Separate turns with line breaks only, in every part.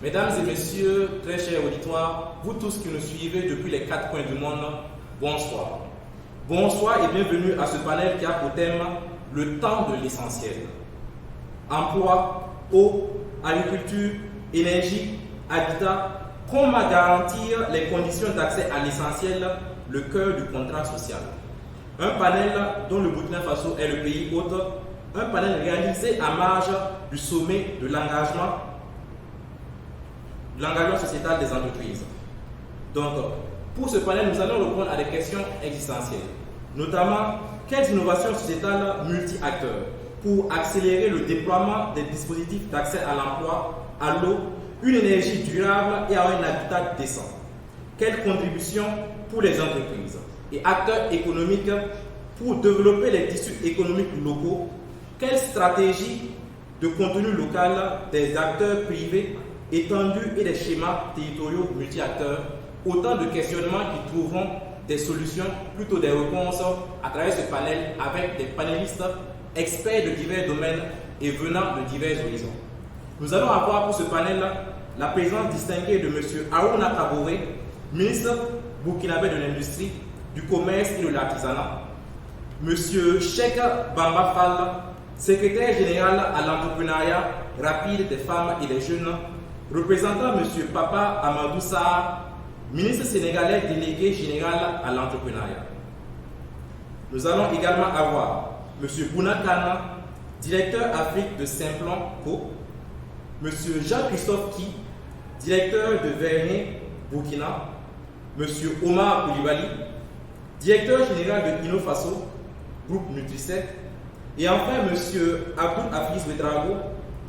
Mesdames et messieurs, très chers auditoires, vous tous qui nous suivez depuis les quatre coins du monde, bonsoir. Bonsoir et bienvenue à ce panel qui a pour thème le temps de l'essentiel. Emploi, eau, agriculture, énergie, habitat, comment garantir les conditions d'accès à l'essentiel, le cœur du contrat social. Un panel dont le Burkina Faso est le pays hôte, un panel réalisé à marge du sommet de l'engagement sociétal des entreprises. Donc, pour ce panel, nous allons répondre à des questions existentielles, notamment quelles innovations sociétales multi-acteurs pour accélérer le déploiement des dispositifs d'accès à l'emploi, à l'eau, une énergie durable et à un habitat décent. Quelles contributions pour les entreprises et acteurs économiques pour développer les tissus économiques locaux? Quelle stratégie de contenu local des acteurs privés étendus et des schémas territoriaux multi-acteurs? Autant de questionnements qui trouveront des solutions, plutôt des réponses à travers ce panel avec des panélistes experts de divers domaines et venant de divers horizons. Nous allons avoir pour ce panel la présence distinguée de M. Harouna Kaboré, ministre burkinabé de l'Industrie, du Commerce et de l'Artisanat, M. Cheikh Bamba Fall, secrétaire général à l'entrepreneuriat rapide des femmes et des jeunes, représentant M. Papa Amadou Sarr, ministre sénégalais délégué général à l'entrepreneuriat. Nous allons également avoir M. Bouna Kana, directeur Afrique de Simplon Co, M. Jean-Christophe Ki, directeur de Vernier Burkina, M. Omar Koulibaly, directeur général de Innofaso, groupe Nutri7, et enfin M. Abdou Hafiz Ouedraogo,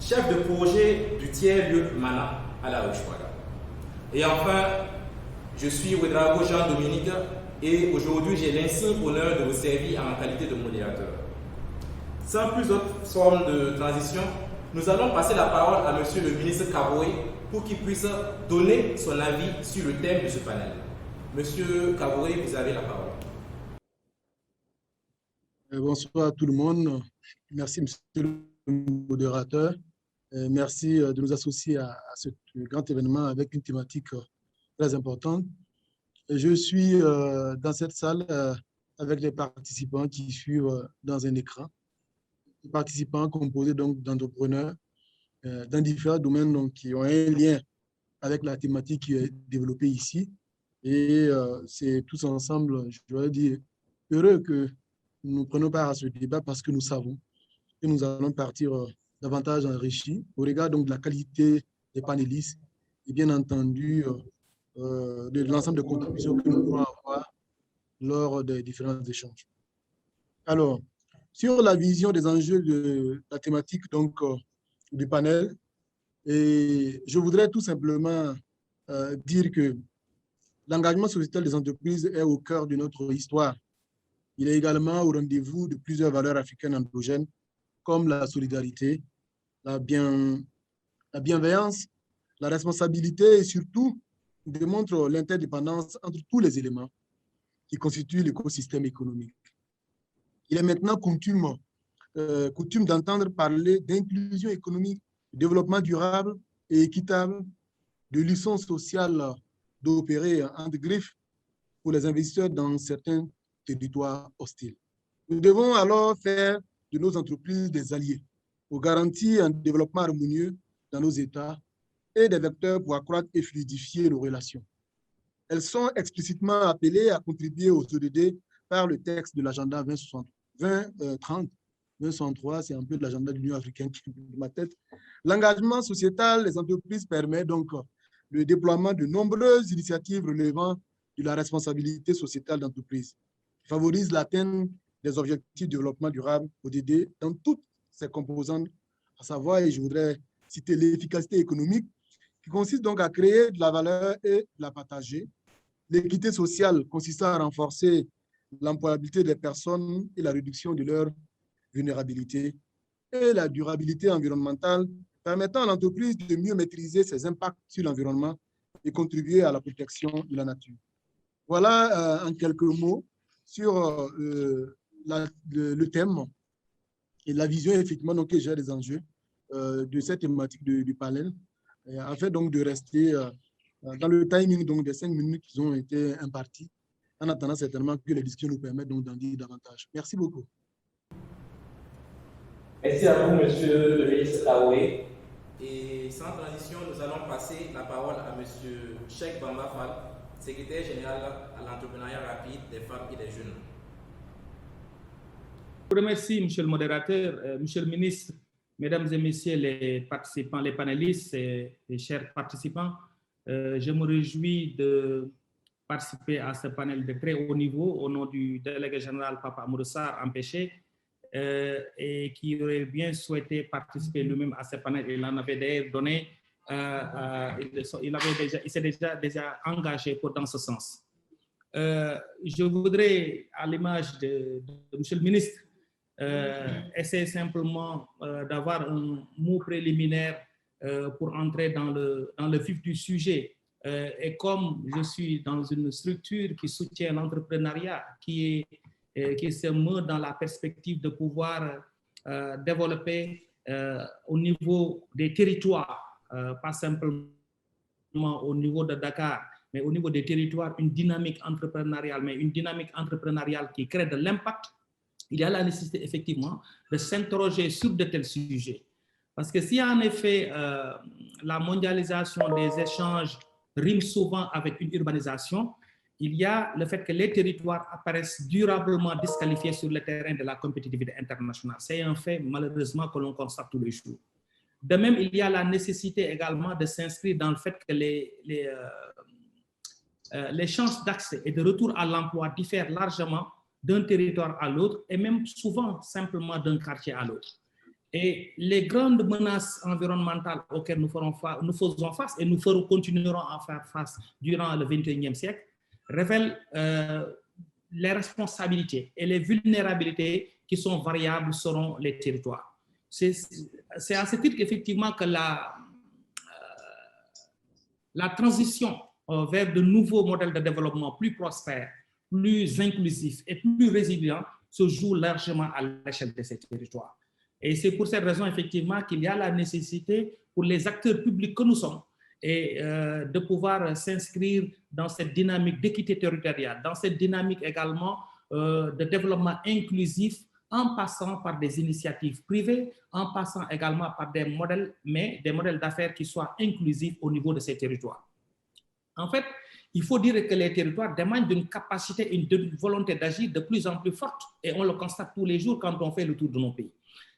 chef de projet du tiers-lieu Mana à la Roche-Paga. Et enfin, je suis Ouedraogo Jean-Dominique et aujourd'hui j'ai l'insigne honneur de vous servir en ma qualité de modérateur. Sans plus d'autres formes de transition, nous allons passer la parole à M. le ministre Kaboré pour qu'il puisse donner son avis sur le thème de ce panel. Monsieur Kaboré, vous avez la parole.
Bonsoir à tout le monde. Merci, monsieur le modérateur. Merci de nous associer à ce grand événement avec une thématique très importante. Je suis dans cette salle avec les participants qui suivent dans un écran. Les participants composés donc d'entrepreneurs dans différents domaines donc, qui ont un lien avec la thématique qui est développée ici. Et c'est tous ensemble, je dois dire, heureux que nous prenons part à ce débat parce que nous savons que nous allons partir davantage enrichis au regard donc de la qualité des panélistes et bien entendu de l'ensemble de contributions que nous pourrons avoir lors des différents échanges. Alors, sur la vision des enjeux de la thématique donc, du panel, et je voudrais tout simplement dire que l'engagement sociétal des entreprises est au cœur de notre histoire. Il est également au rendez-vous de plusieurs valeurs africaines endogènes comme la solidarité, la bienveillance, la responsabilité et surtout démontre l'interdépendance entre tous les éléments qui constituent l'écosystème économique. Il est maintenant coutume d'entendre parler d'inclusion économique, de développement durable et équitable, de licence sociale d'opérer entre griffes pour les investisseurs dans certains territoires hostiles. Nous devons alors faire de nos entreprises des alliés pour garantir un développement harmonieux dans nos États et des vecteurs pour accroître et fluidifier nos relations. Elles sont explicitement appelées à contribuer aux ODD par le texte de l'agenda 2063, c'est un peu de l'agenda de l'Union africaine qui est dans ma tête. L'engagement sociétal des entreprises permet donc le déploiement de nombreuses initiatives relevant de la responsabilité sociétale d'entreprise, favorise l'atteinte des objectifs de développement durable, ODD, dans toutes ses composantes, à savoir, et je voudrais citer l'efficacité économique, qui consiste donc à créer de la valeur et la partager, l'équité sociale consistant à renforcer l'employabilité des personnes et la réduction de leur vulnérabilité, et la durabilité environnementale permettant à l'entreprise de mieux maîtriser ses impacts sur l'environnement et contribuer à la protection de la nature. Voilà en quelques mots sur le thème et la vision effectivement donc, que j'ai des enjeux de cette thématique du panel. afin donc de rester dans le timing donc, des 5 minutes qui ont été impartis, en attendant certainement que les discussions nous permettent donc d'en dire davantage. Merci beaucoup.
Merci à vous, Monsieur le ministre Traoré.
Et sans transition, nous allons passer la parole à Monsieur Cheikh Bamba Fall, secrétaire général à l'entrepreneuriat rapide des femmes et des jeunes.
Je vous remercie, Monsieur le modérateur, Monsieur le ministre, Mesdames et Messieurs les participants, les panélistes et les chers participants. Je me réjouis de participer à ce panel de très haut niveau au nom du délégué général Papa Amadou Sarr empêché et qui aurait bien souhaité participer lui-même à ce panel. Il en avait d'ailleurs donné, il s'est déjà engagé dans ce sens. Je voudrais, à l'image de Monsieur le ministre, essayer simplement d'avoir un mot préliminaire pour entrer dans le vif du sujet. Et comme je suis dans une structure qui soutient l'entrepreneuriat, qui se meut dans la perspective de pouvoir développer au niveau des territoires, pas simplement au niveau de Dakar, mais au niveau des territoires, une dynamique entrepreneuriale, mais une dynamique entrepreneuriale qui crée de l'impact, il y a la nécessité effectivement de s'interroger sur de tels sujets. Parce que si en effet la mondialisation des échanges rime souvent avec une urbanisation, il y a le fait que les territoires apparaissent durablement disqualifiés sur le terrain de la compétitivité internationale. C'est un fait malheureusement que l'on constate tous les jours. De même, il y a la nécessité également de s'inscrire dans le fait que les chances d'accès et de retour à l'emploi diffèrent largement d'un territoire à l'autre et même souvent simplement d'un quartier à l'autre. Et les grandes menaces environnementales auxquelles nous faisons face et nous continuerons à faire face durant le XXIe siècle révèlent les responsabilités et les vulnérabilités qui sont variables selon les territoires. C'est à ce titre qu'effectivement que la transition vers de nouveaux modèles de développement plus prospères, plus inclusifs et plus résilients se joue largement à l'échelle de ces territoires. Et c'est pour cette raison, effectivement, qu'il y a la nécessité pour les acteurs publics que nous sommes et de pouvoir s'inscrire dans cette dynamique d'équité territoriale, dans cette dynamique également de développement inclusif, en passant par des initiatives privées, en passant également par des modèles, mais des modèles d'affaires qui soient inclusifs au niveau de ces territoires. En fait, il faut dire que les territoires demandent d'une capacité et d'une volonté d'agir de plus en plus forte, et on le constate tous les jours quand on fait le tour de nos pays.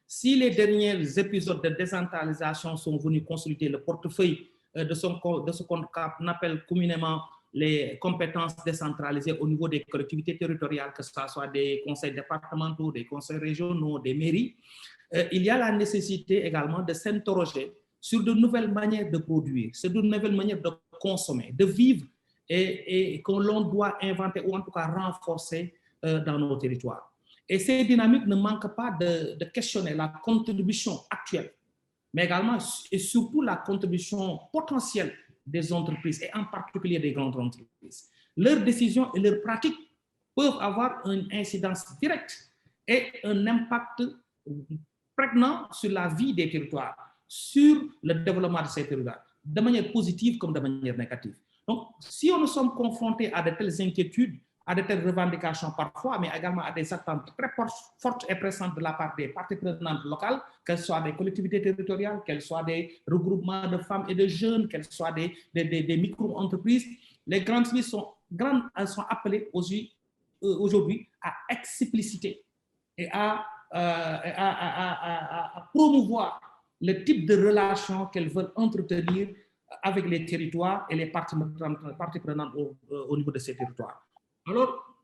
Si les derniers épisodes de décentralisation sont venus consolider le portefeuille de ce qu'on appelle communément les compétences décentralisées au niveau des collectivités territoriales, que ce soit des conseils départementaux, des conseils régionaux, des mairies, il y a la nécessité également de s'interroger sur de nouvelles manières de produire, sur de nouvelles manières de consommer, de vivre et que l'on doit inventer ou en tout cas renforcer dans nos territoires. Et ces dynamiques ne manquent pas de questionner la contribution actuelle, mais également et surtout la contribution potentielle des entreprises, et en particulier des grandes entreprises. Leurs décisions et leurs pratiques peuvent avoir une incidence directe et un impact prégnant sur la vie des territoires, sur le développement de ces territoires, de manière positive comme de manière négative. Donc, si nous sommes confrontés à de telles inquiétudes, à de telles revendications parfois, mais également à des attentes très fortes et pressantes de la part des parties prenantes locales, qu'elles soient des collectivités territoriales, qu'elles soient des regroupements de femmes et de jeunes, qu'elles soient des micro-entreprises, les grandes entreprises sont appelées aujourd'hui à expliciter et à promouvoir le type de relations qu'elles veulent entretenir avec les territoires et les parties prenantes au niveau de ces territoires. Alors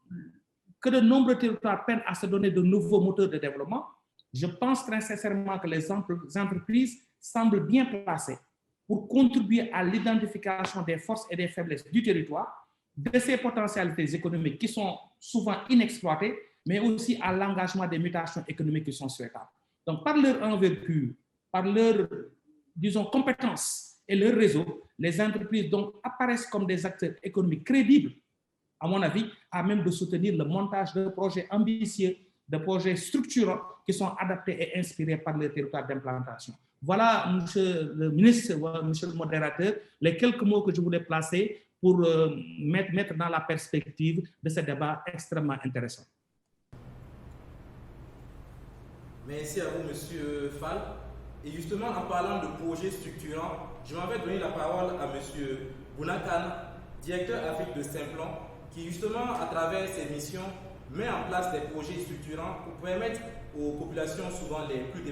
que de nombreux territoires peinent à se donner de nouveaux moteurs de développement, je pense très sincèrement que les entreprises semblent bien placées pour contribuer à l'identification des forces et des faiblesses du territoire, de ses potentialités économiques qui sont souvent inexploitées, mais aussi à l'engagement des mutations économiques qui sont souhaitables. Donc, par leur envergure, par leurs, disons, compétences et leur réseau, les entreprises donc apparaissent comme des acteurs économiques crédibles, à mon avis, à même de soutenir le montage de projets ambitieux de projets structurants qui sont adaptés et inspirés par les territoires d'implantation. Voilà, monsieur le ministre, monsieur le modérateur, les quelques mots que je voulais placer pour mettre dans la perspective de ce débat extrêmement intéressant.
Merci à vous, monsieur Fall. Et justement, en parlant de projets structurants, je m'en vais donner la parole à monsieur Bounakane, directeur Afrique de Simplon, qui justement, à travers ses missions, met en place des projets structurants pour permettre aux populations souvent les plus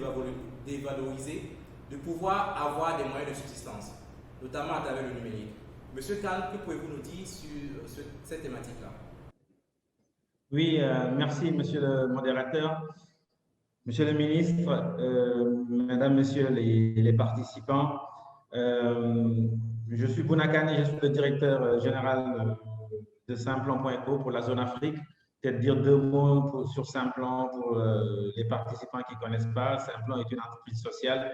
dévalorisées de pouvoir avoir des moyens de subsistance, notamment à travers le numérique. Monsieur Khan, que pouvez-vous nous dire sur cette thématique-là?
Oui, merci monsieur le modérateur. Monsieur le ministre, mesdames, messieurs les participants, je suis Bounakane et je suis le directeur général de Simplon.co pour la zone Afrique. Peut-être dire deux mots sur Simplon pour les participants qui ne connaissent pas. Simplon est une entreprise sociale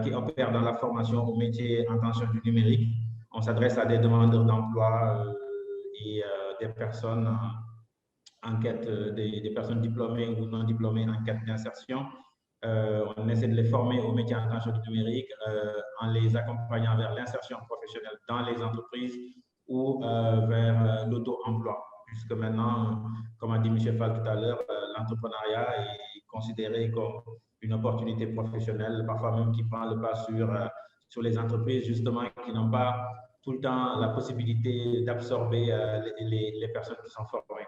qui opère dans la formation au métier en tension du numérique. On s'adresse à des demandeurs d'emploi et des personnes en quête, des personnes diplômées ou non diplômées en quête d'insertion. On essaie de les former au métier en tension du numérique en les accompagnant vers l'insertion professionnelle dans les entreprises ou vers l'auto-emploi. Puisque maintenant, comme a dit M. Fall tout à l'heure, l'entrepreneuriat est considéré comme une opportunité professionnelle, parfois même qui prend le pas sur les entreprises, justement, qui n'ont pas tout le temps la possibilité d'absorber les personnes qui sont formées.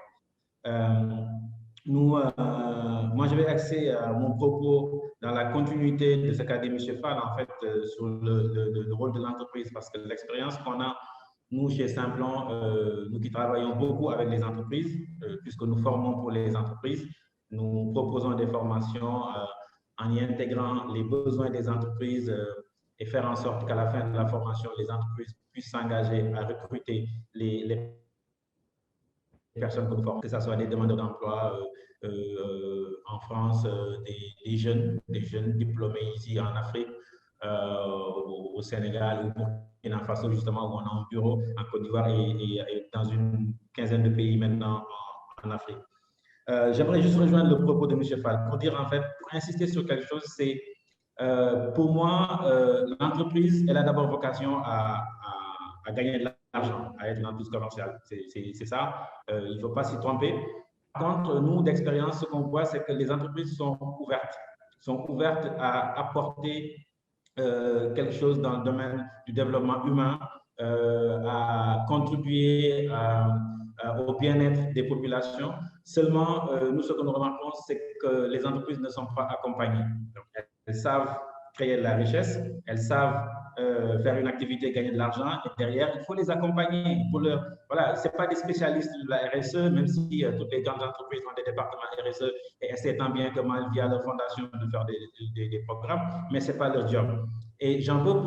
Moi, je vais axer mon propos dans la continuité de ce qu'a dit M. Fall, en fait, sur le rôle de l'entreprise, parce que l'expérience qu'on a, nous, chez Simplon, nous qui travaillons beaucoup avec les entreprises, puisque nous formons pour les entreprises, nous proposons des formations en y intégrant les besoins des entreprises et faire en sorte qu'à la fin de la formation, les entreprises puissent s'engager à recruter les personnes que nous formons, que ce soit des demandeurs d'emploi en France, des jeunes diplômés ici en Afrique, au Sénégal ou au Burkina Faso, justement, où on a un bureau en Côte d'Ivoire et dans une quinzaine de pays maintenant en Afrique. J'aimerais juste rejoindre le propos de M. Fall pour dire, en fait, pour insister sur quelque chose, c'est pour moi, l'entreprise, elle a d'abord vocation à gagner de l'argent, à être une entreprise commerciale. C'est ça, il ne faut pas s'y tromper. Par contre, nous, d'expérience, ce qu'on voit, c'est que les entreprises sont ouvertes à apporter quelque chose dans le domaine du développement humain, à contribuer au bien-être des populations. Seulement, nous, ce que nous remarquons, c'est que les entreprises ne sont pas accompagnées. Donc, elles savent créer de la richesse, elles savent faire une activité, gagner de l'argent, et derrière, il faut les accompagner. Voilà, ce n'est pas des spécialistes de la RSE, même si toutes les grandes entreprises ont des départements RSE et essaient tant bien que mal, via leur fondation, de faire des programmes, mais ce n'est pas leur job. Et j'en veux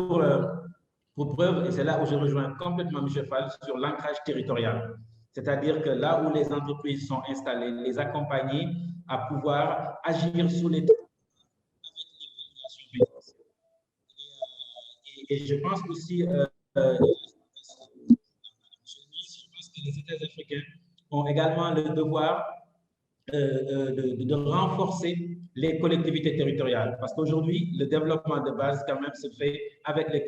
pour preuve, et c'est là où je rejoins complètement M. Fall, sur l'ancrage territorial. C'est-à-dire que là où les entreprises sont installées, les accompagner à pouvoir agir sous les et je pense aussi, je pense que les États africains ont également le devoir de renforcer les collectivités territoriales. Parce qu'aujourd'hui, le développement de base, quand même, se fait avec les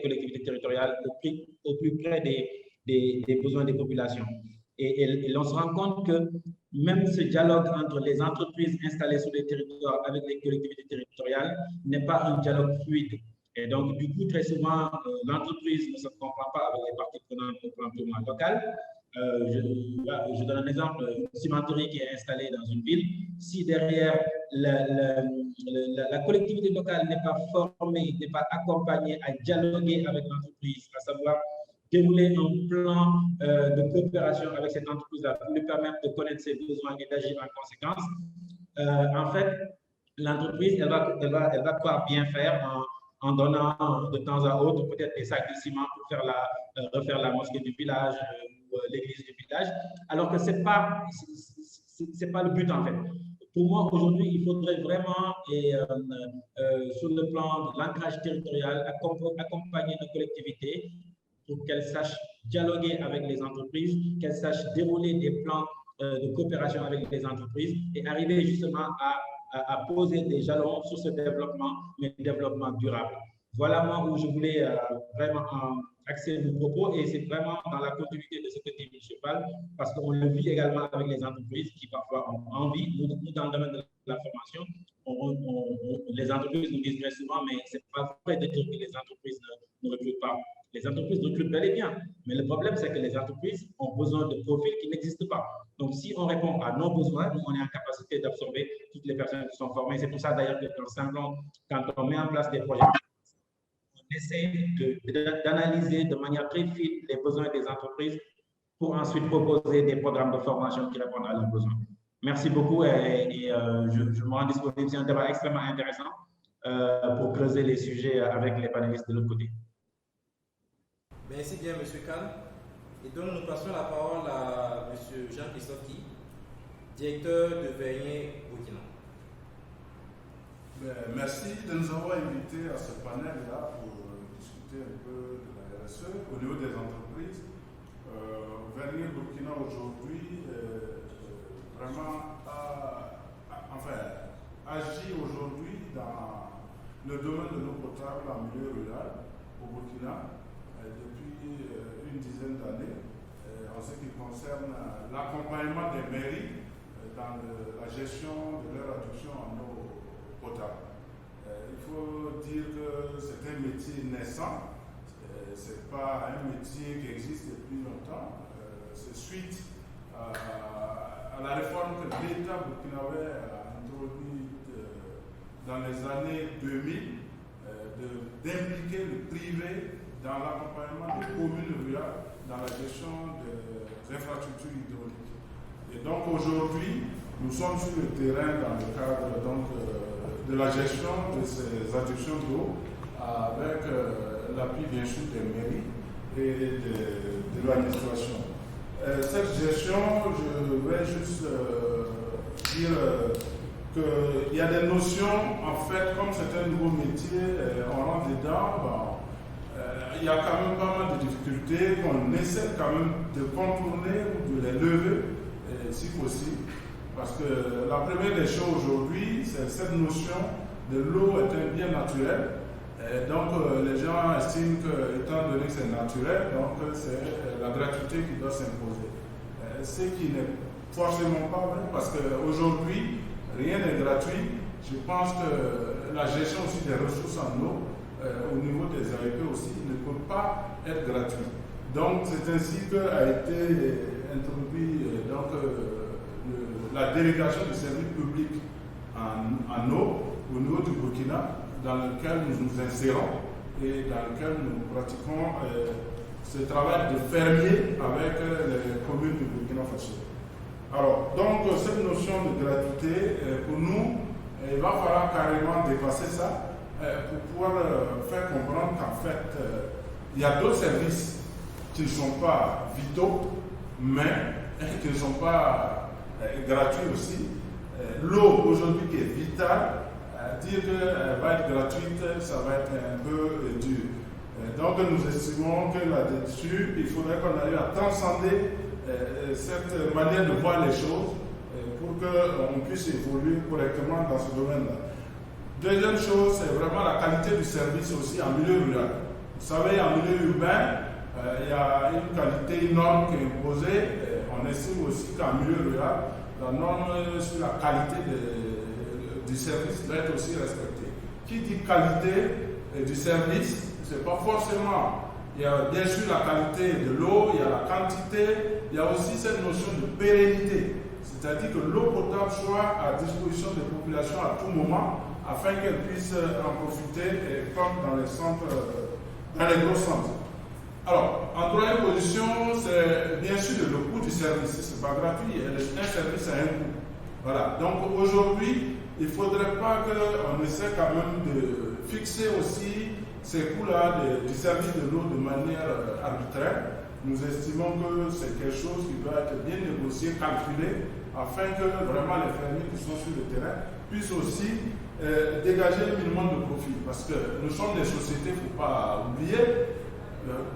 collectivités territoriales au plus près des besoins des populations. Et on se rend compte que même ce dialogue entre les entreprises installées sur les territoires avec les collectivités territoriales n'est pas un dialogue fluide. Et donc, du coup, très souvent, l'entreprise ne se comprend pas avec les parties prenantes au plan purement local. Je donne un exemple, une cimenterie qui est installée dans une ville. Si derrière, la collectivité locale n'est pas formée, n'est pas accompagnée à dialoguer avec l'entreprise, à savoir dérouler un plan de coopération avec cette entreprise-là pour lui permettre de connaître ses besoins et d'agir en conséquence, en fait, l'entreprise, elle va pouvoir bien faire en donnant de temps à autre peut-être des sacs de ciment pour refaire la mosquée du village ou l'église du village, alors que c'est pas le but en fait. Pour moi, aujourd'hui, il faudrait vraiment, sur le plan de l'ancrage territorial, accompagner nos collectivités pour qu'elles sachent dialoguer avec les entreprises, qu'elles sachent dérouler des plans de coopération avec les entreprises et arriver justement à poser des jalons sur ce développement, mais développement durable. Voilà moi où je voulais vraiment axer mon propos et c'est vraiment dans la continuité de ce que dit M. Fall, parce qu'on le vit également avec les entreprises qui parfois ont envie, nous dans le domaine de la formation, les entreprises nous disent très souvent, mais c'est pas vrai de dire que les entreprises ne recrutent pas. Les entreprises recrutent bel et bien, mais le problème c'est que les entreprises ont besoin de profils qui n'existent pas. Donc si on répond à nos besoins, nous on est en capacité d'absorber toutes les personnes qui sont formées. C'est pour ça d'ailleurs que dans Semblant, quand on met en place des projets, on essaie d'analyser de manière très fine les besoins des entreprises pour ensuite proposer des programmes de formation qui répondent à leurs besoins. Merci beaucoup et je me rends disponible. C'est un débat extrêmement intéressant pour creuser les sujets avec les panélistes de l'autre côté.
Merci bien, M. Khan. Et donc, nous passons la parole à M. Jean-Christophe Ki, directeur de Vernier Burkina.
Merci de nous avoir invités à ce panel-là pour discuter un peu de la RSE au niveau des entreprises. Vernier Burkina aujourd'hui vraiment agit aujourd'hui dans le domaine de l'eau potable en milieu rural au Burkina depuis une dizaine d'années en ce qui concerne l'accompagnement des mairies dans la gestion de leur adduction en eau potable. Il faut dire que c'est un métier naissant, ce n'est pas un métier qui existe depuis longtemps, c'est suite à la réforme que l'État burkinabé a introduite dans les années 2000, d'impliquer le privé dans l'accompagnement des communes rurales dans la gestion des infrastructures hydrauliques. Et donc aujourd'hui, nous sommes sur le terrain dans le cadre de la gestion de ces adductions d'eau avec l'appui bien sûr des mairies et de l'administration. Cette gestion, je vais juste dire qu'il y a des notions, en fait, comme c'est un nouveau métier, on rentre dedans, il y a quand même pas mal de difficultés qu'on essaie quand même de contourner ou de les lever, si possible. Parce que la première des choses aujourd'hui, c'est cette notion de l'eau est un bien naturel. Donc les gens estiment qu'étant donné que c'est naturel, donc c'est la gratuité qui doit s'imposer. Ce qui n'est forcément pas vrai, parce qu'aujourd'hui, rien n'est gratuit. Je pense que la gestion aussi des ressources en eau, au niveau des AEP aussi, ne peut pas être gratuite. Donc c'est ainsi qu'a été introduit la délégation du service public en eau au niveau du Burkina, dans lequel nous nous insérons et dans lequel nous pratiquons ce travail de fermier avec les communes du Burkina Faso. Alors, donc, cette notion de gratuité, pour nous, il va falloir carrément dépasser ça pour pouvoir faire comprendre qu'en fait, il y a d'autres services qui ne sont pas vitaux, mais qui ne sont pas gratuits aussi. L'eau, aujourd'hui, qui est vitale, dire qu'elle va être gratuite, ça va être un peu dur. Donc nous estimons que là-dessus, il faudrait qu'on arrive à transcender cette manière de voir les choses pour qu'on puisse évoluer correctement dans ce domaine-là. Deuxième chose, c'est vraiment la qualité du service aussi en milieu rural. Vous savez, en milieu urbain, il y a une qualité, une norme qui est imposée. On estime aussi qu'en milieu rural, la norme sur la qualité du service doit être aussi respectée. Qui dit qualité du service, c'est pas forcément. Il y a bien sûr la qualité de l'eau, il y a la quantité, il y a aussi cette notion de pérennité. C'est-à-dire que l'eau potable soit à disposition des populations à tout moment afin qu'elles puissent en profiter comme dans les centres, dans les gros centres. Alors, en troisième position, c'est bien sûr le coût du service. Ce n'est pas gratuit, un service a un coût. Voilà. Donc aujourd'hui, il ne faudrait pas qu'on essaie quand même de fixer aussi ces coûts-là du service de l'eau de manière arbitraire. Nous estimons que c'est quelque chose qui doit être bien négocié, calculé, afin que vraiment les fermiers qui sont sur le terrain puissent aussi dégager un minimum de profit. Parce que nous sommes des sociétés, il ne faut pas oublier.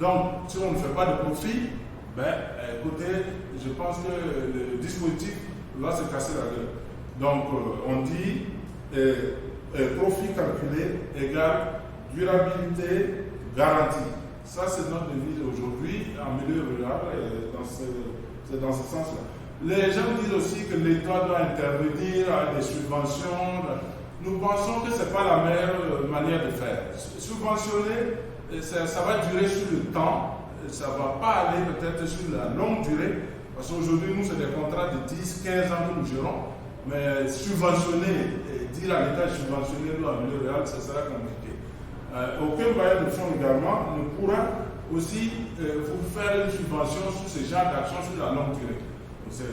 Donc, si on ne fait pas de profit, écoutez, je pense que le dispositif dispositif va se casser la gueule. Donc, on dit profit calculé égale durabilité garantie. Ça, c'est notre devise aujourd'hui en milieu rural, c'est dans ce sens-là. Les gens disent aussi que l'État doit intervenir à des subventions. Nous pensons que ce n'est pas la meilleure manière de faire. Subventionner, ça va durer sur le temps, ça ne va pas aller peut-être sur la longue durée, parce qu'aujourd'hui, nous, c'est des contrats de 10, 15 ans que nous gérons, mais subventionner, dire à l'État de subventionner en milieu rural, ça sera compliqué. Aucun bailleur de fonds également ne pourra aussi vous faire une subvention sur ce genre d'action sur la longue durée.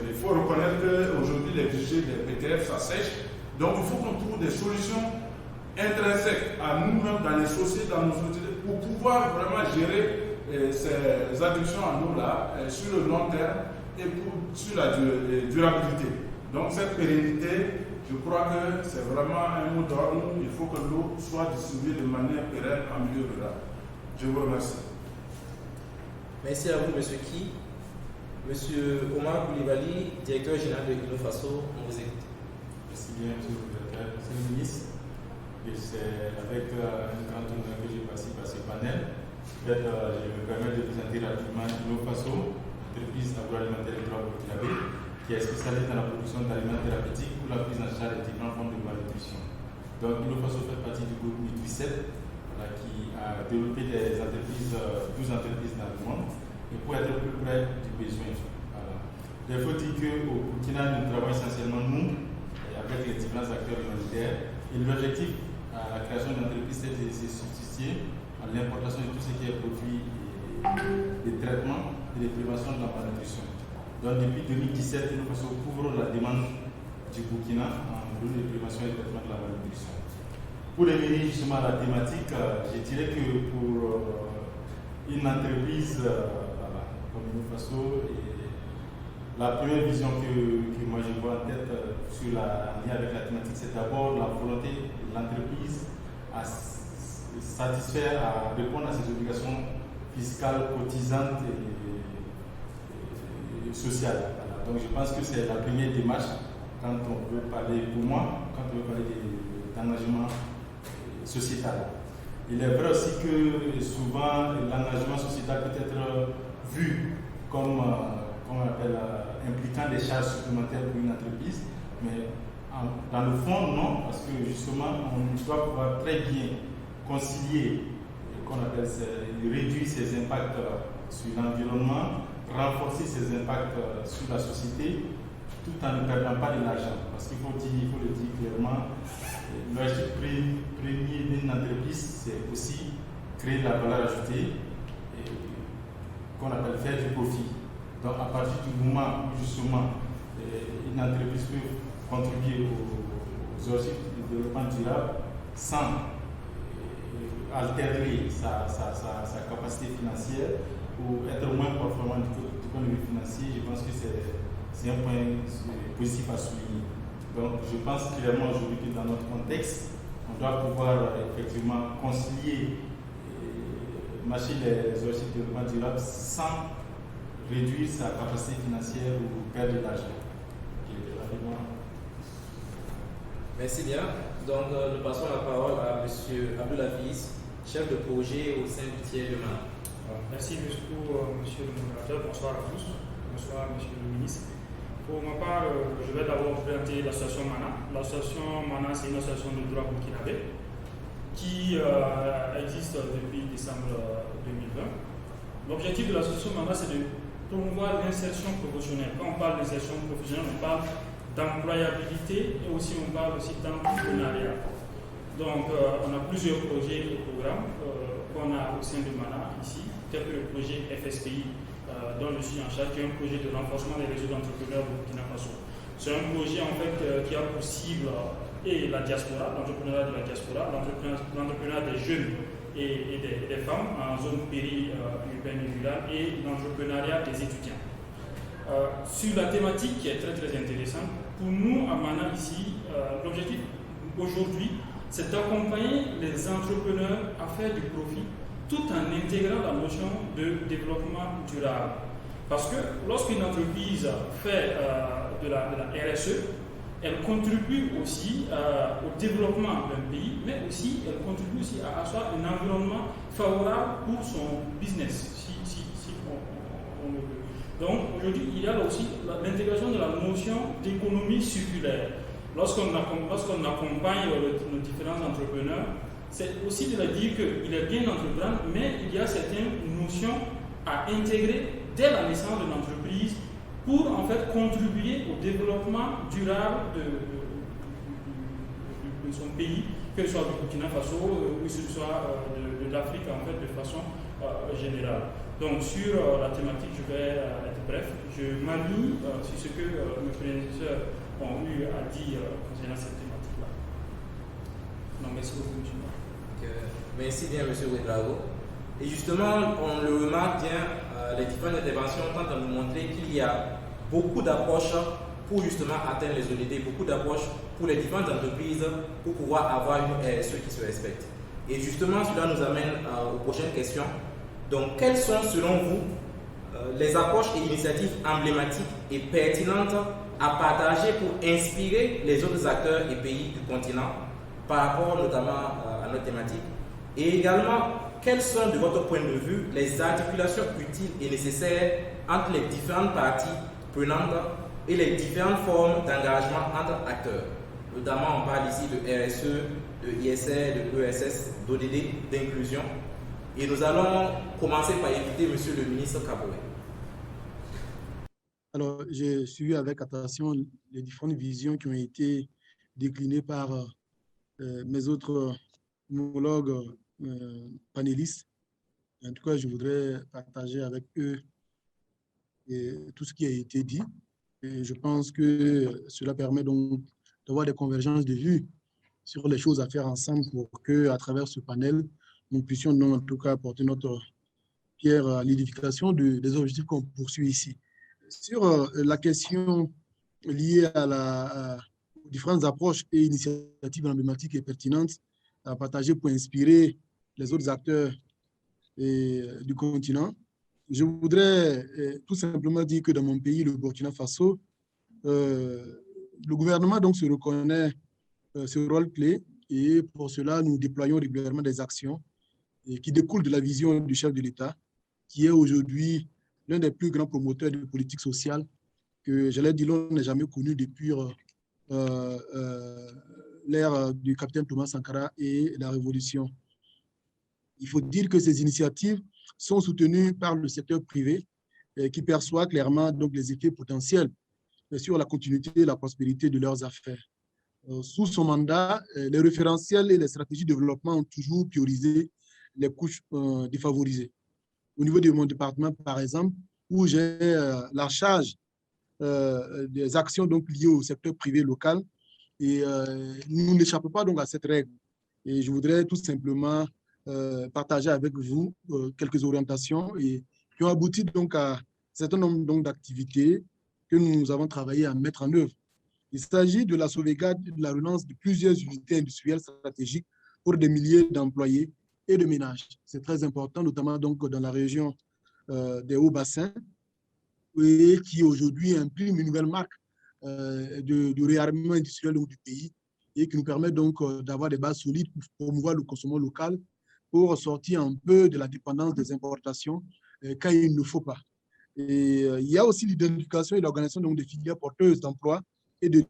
Il faut reconnaître qu'aujourd'hui, les budgets des PTF, ça sèche. Donc, il faut qu'on trouve des solutions intrinsèques à nous-mêmes, dans les sociétés, dans nos sociétés, pour pouvoir vraiment gérer ces adductions en eau-là sur le long terme et sur la durabilité. Donc, cette pérennité, je crois que c'est vraiment un mot d'ordre. Il faut que l'eau soit distribuée de manière pérenne en milieu rural. Je vous remercie.
Merci à vous, M. Ki. Monsieur Omar Koulibaly, directeur général de Innofaso, on vous écoute.
Merci bien, M. le ministre. Et c'est avec un grand honneur que je participe à ce panel. Je me permets de présenter rapidement Innofaso, entreprise agroalimentaire de droit burkinabé, qui est spécialisée dans la production d'aliments thérapeutiques pour la prise en charge des différentes formes de malnutrition. Donc, Innofaso fait partie du groupe Nutri7, qui a développé des entreprises, 12 entreprises dans le monde, et pour être plus près du besoin. Voilà. Il faut dire qu'au Burkina, nous travaillons essentiellement, nous, avec les différents acteurs humanitaires, et l'objectif à la création d'entreprises, c'est de se substituer à l'importation de tout ce qui est produit de traitement et de prévention de la malnutrition. Donc, depuis 2017, nous couvrons la demande du Burkina en produits de prévention et de traitement de la malnutrition. Pour revenir justement à la thématique, je dirais que pour une entreprise comme Innofaso, la première vision que moi je vois en tête sur la lien avec la thématique, c'est d'abord la volonté de l'entreprise à satisfaire, à répondre à ses obligations fiscales, cotisantes et sociales. Voilà. Donc je pense que c'est la première démarche quand on veut parler, pour moi, quand on veut parler d'engagement sociétal. Il est vrai aussi que souvent l'engagement sociétal peut être vu comme on appelle, impliquant des charges supplémentaires pour une entreprise, mais dans le fond, non, parce que justement, on doit pouvoir très bien concilier, qu'on appelle, réduire ses impacts sur l'environnement, renforcer ses impacts sur la société, tout en ne perdant pas de l'argent. Parce qu'il faut le dire clairement, l'objectif premier d'une entreprise, c'est aussi créer de la valeur ajoutée, qu'on appelle faire du profit. Donc, à partir du moment où justement une entreprise peut contribuer aux objectifs de développement durable sans altérer sa capacité financière ou être moins performant du point de vue financier, je pense que c'est un point positif à souligner. Donc, je pense clairement aujourd'hui que dans notre contexte, on doit pouvoir effectivement concilier marcher les objectifs de développement durable sans réduire sa capacité financière ou perdre de l'argent.
Merci bien. Donc, nous passons la parole à M. Abdoulafiz, chef de projet au sein du tiers de Mana.
Merci beaucoup, monsieur le modérateur. Bonsoir à tous. Bonsoir, monsieur le ministre. Pour ma part, je vais d'abord présenter l'association Mana. L'association Mana, c'est une association de droit burkinabé qui existe depuis décembre 2020. L'objectif de l'association Mana, c'est de promouvoir l'insertion professionnelle. Quand on parle d'insertion professionnelle, on parle d'employabilité et aussi on parle aussi d'entrepreneuriat. Donc, on a plusieurs projets et programmes qu'on a au sein de Mana ici, tel que le projet FSPI, dont je suis en charge, qui est un projet de renforcement des réseaux d'entrepreneurs au Burkina Faso. C'est un projet en fait qui a pour cible et la diaspora, l'entrepreneuriat de la diaspora, l'entrepreneuriat des jeunes et des femmes en zone périurbaine et rurale et l'entrepreneuriat des étudiants. Sur la thématique qui est très très intéressante, pour nous à Mana ici, l'objectif aujourd'hui, c'est d'accompagner les entrepreneurs à faire du profit tout en intégrant la notion de développement durable. Parce que lorsqu'une entreprise fait de la RSE, elle contribue aussi au développement d'un pays, mais aussi elle contribue aussi à asseoir un environnement favorable pour son business, si on le veut. Donc aujourd'hui, il y a aussi l'intégration de la notion d'économie circulaire. Lorsqu'on accompagne nos différents entrepreneurs, c'est aussi de leur dire qu'il est bien d'entreprendre, mais il y a certaines notions à intégrer dès la naissance de l'entreprise pour en fait contribuer au développement durable de son pays, que ce soit du Burkina Faso ou que ce soit de l'Afrique en fait de façon générale. Donc sur la thématique, je vais être bref. Je m'aligne sur ce que mes prédécesseurs ont eu à dire concernant cette thématique-là. Donc merci beaucoup, M.
Merci bien, M. Ouedraogo. Et justement, on le remarque bien, les différentes interventions tentent à nous montrer qu'il y a beaucoup d'approches pour justement atteindre les ODD, beaucoup d'approches pour les différentes entreprises pour pouvoir avoir une RSE qui se respecte. Et justement, cela nous amène aux prochaines questions. Donc, quelles sont selon vous les approches et initiatives emblématiques et pertinentes à partager pour inspirer les autres acteurs et pays du continent par rapport notamment à notre thématique? Et également, quelles sont, de votre point de vue, les articulations utiles et nécessaires entre les différentes parties prenantes et les différentes formes d'engagement entre acteurs? Notamment, on parle ici de RSE, de ISR, de ESS, d'ODD, d'inclusion. Et nous allons commencer par inviter M. le ministre Kaboré.
Alors, j'ai suivi avec attention les différentes visions qui ont été déclinées par mes autres homologues panélistes. En tout cas, je voudrais partager avec eux tout ce qui a été dit. Et je pense que cela permet donc d'avoir des convergences de vues sur les choses à faire ensemble pour qu'à travers ce panel, nous puissions en tout cas apporter notre pierre à l'édification des objectifs qu'on poursuit ici. Sur la question liée aux différentes approches et initiatives emblématiques et pertinentes à partager pour inspirer les autres acteurs du continent, je voudrais tout simplement dire que dans mon pays, le Burkina Faso, le gouvernement donc se reconnaît ce rôle clé et pour cela, nous déployons régulièrement des actions qui découlent de la vision du chef de l'État, qui est aujourd'hui l'un des plus grands promoteurs de politique sociale que, j'allais dire, l'on n'a jamais connu depuis l'ère du capitaine Thomas Sankara et la Révolution. Il faut dire que ces initiatives sont soutenues par le secteur privé qui perçoit clairement donc, les effets potentiels sur la continuité et la prospérité de leurs affaires. Sous son mandat, les référentiels et les stratégies de développement ont toujours priorisé les couches défavorisées. Au niveau de mon département, par exemple, où j'ai la charge des actions donc, liées au secteur privé local, et nous n'échappons pas donc, à cette règle. Et je voudrais tout simplement partager avec vous quelques orientations qui ont abouti donc, à un certain nombre d'activités que nous avons travaillé à mettre en œuvre. Il s'agit de la sauvegarde et de la relance de plusieurs unités industrielles stratégiques pour des milliers d'employés et de ménages. C'est très important, notamment donc dans la région des Hauts-Bassins, et qui aujourd'hui imprime une nouvelle marque de réarmement industriel du pays et qui nous permet donc d'avoir des bases solides pour promouvoir le consommation local, pour sortir un peu de la dépendance des importations quand il ne faut pas. Et il y a aussi l'identification et l'organisation des filières porteuses d'emplois et de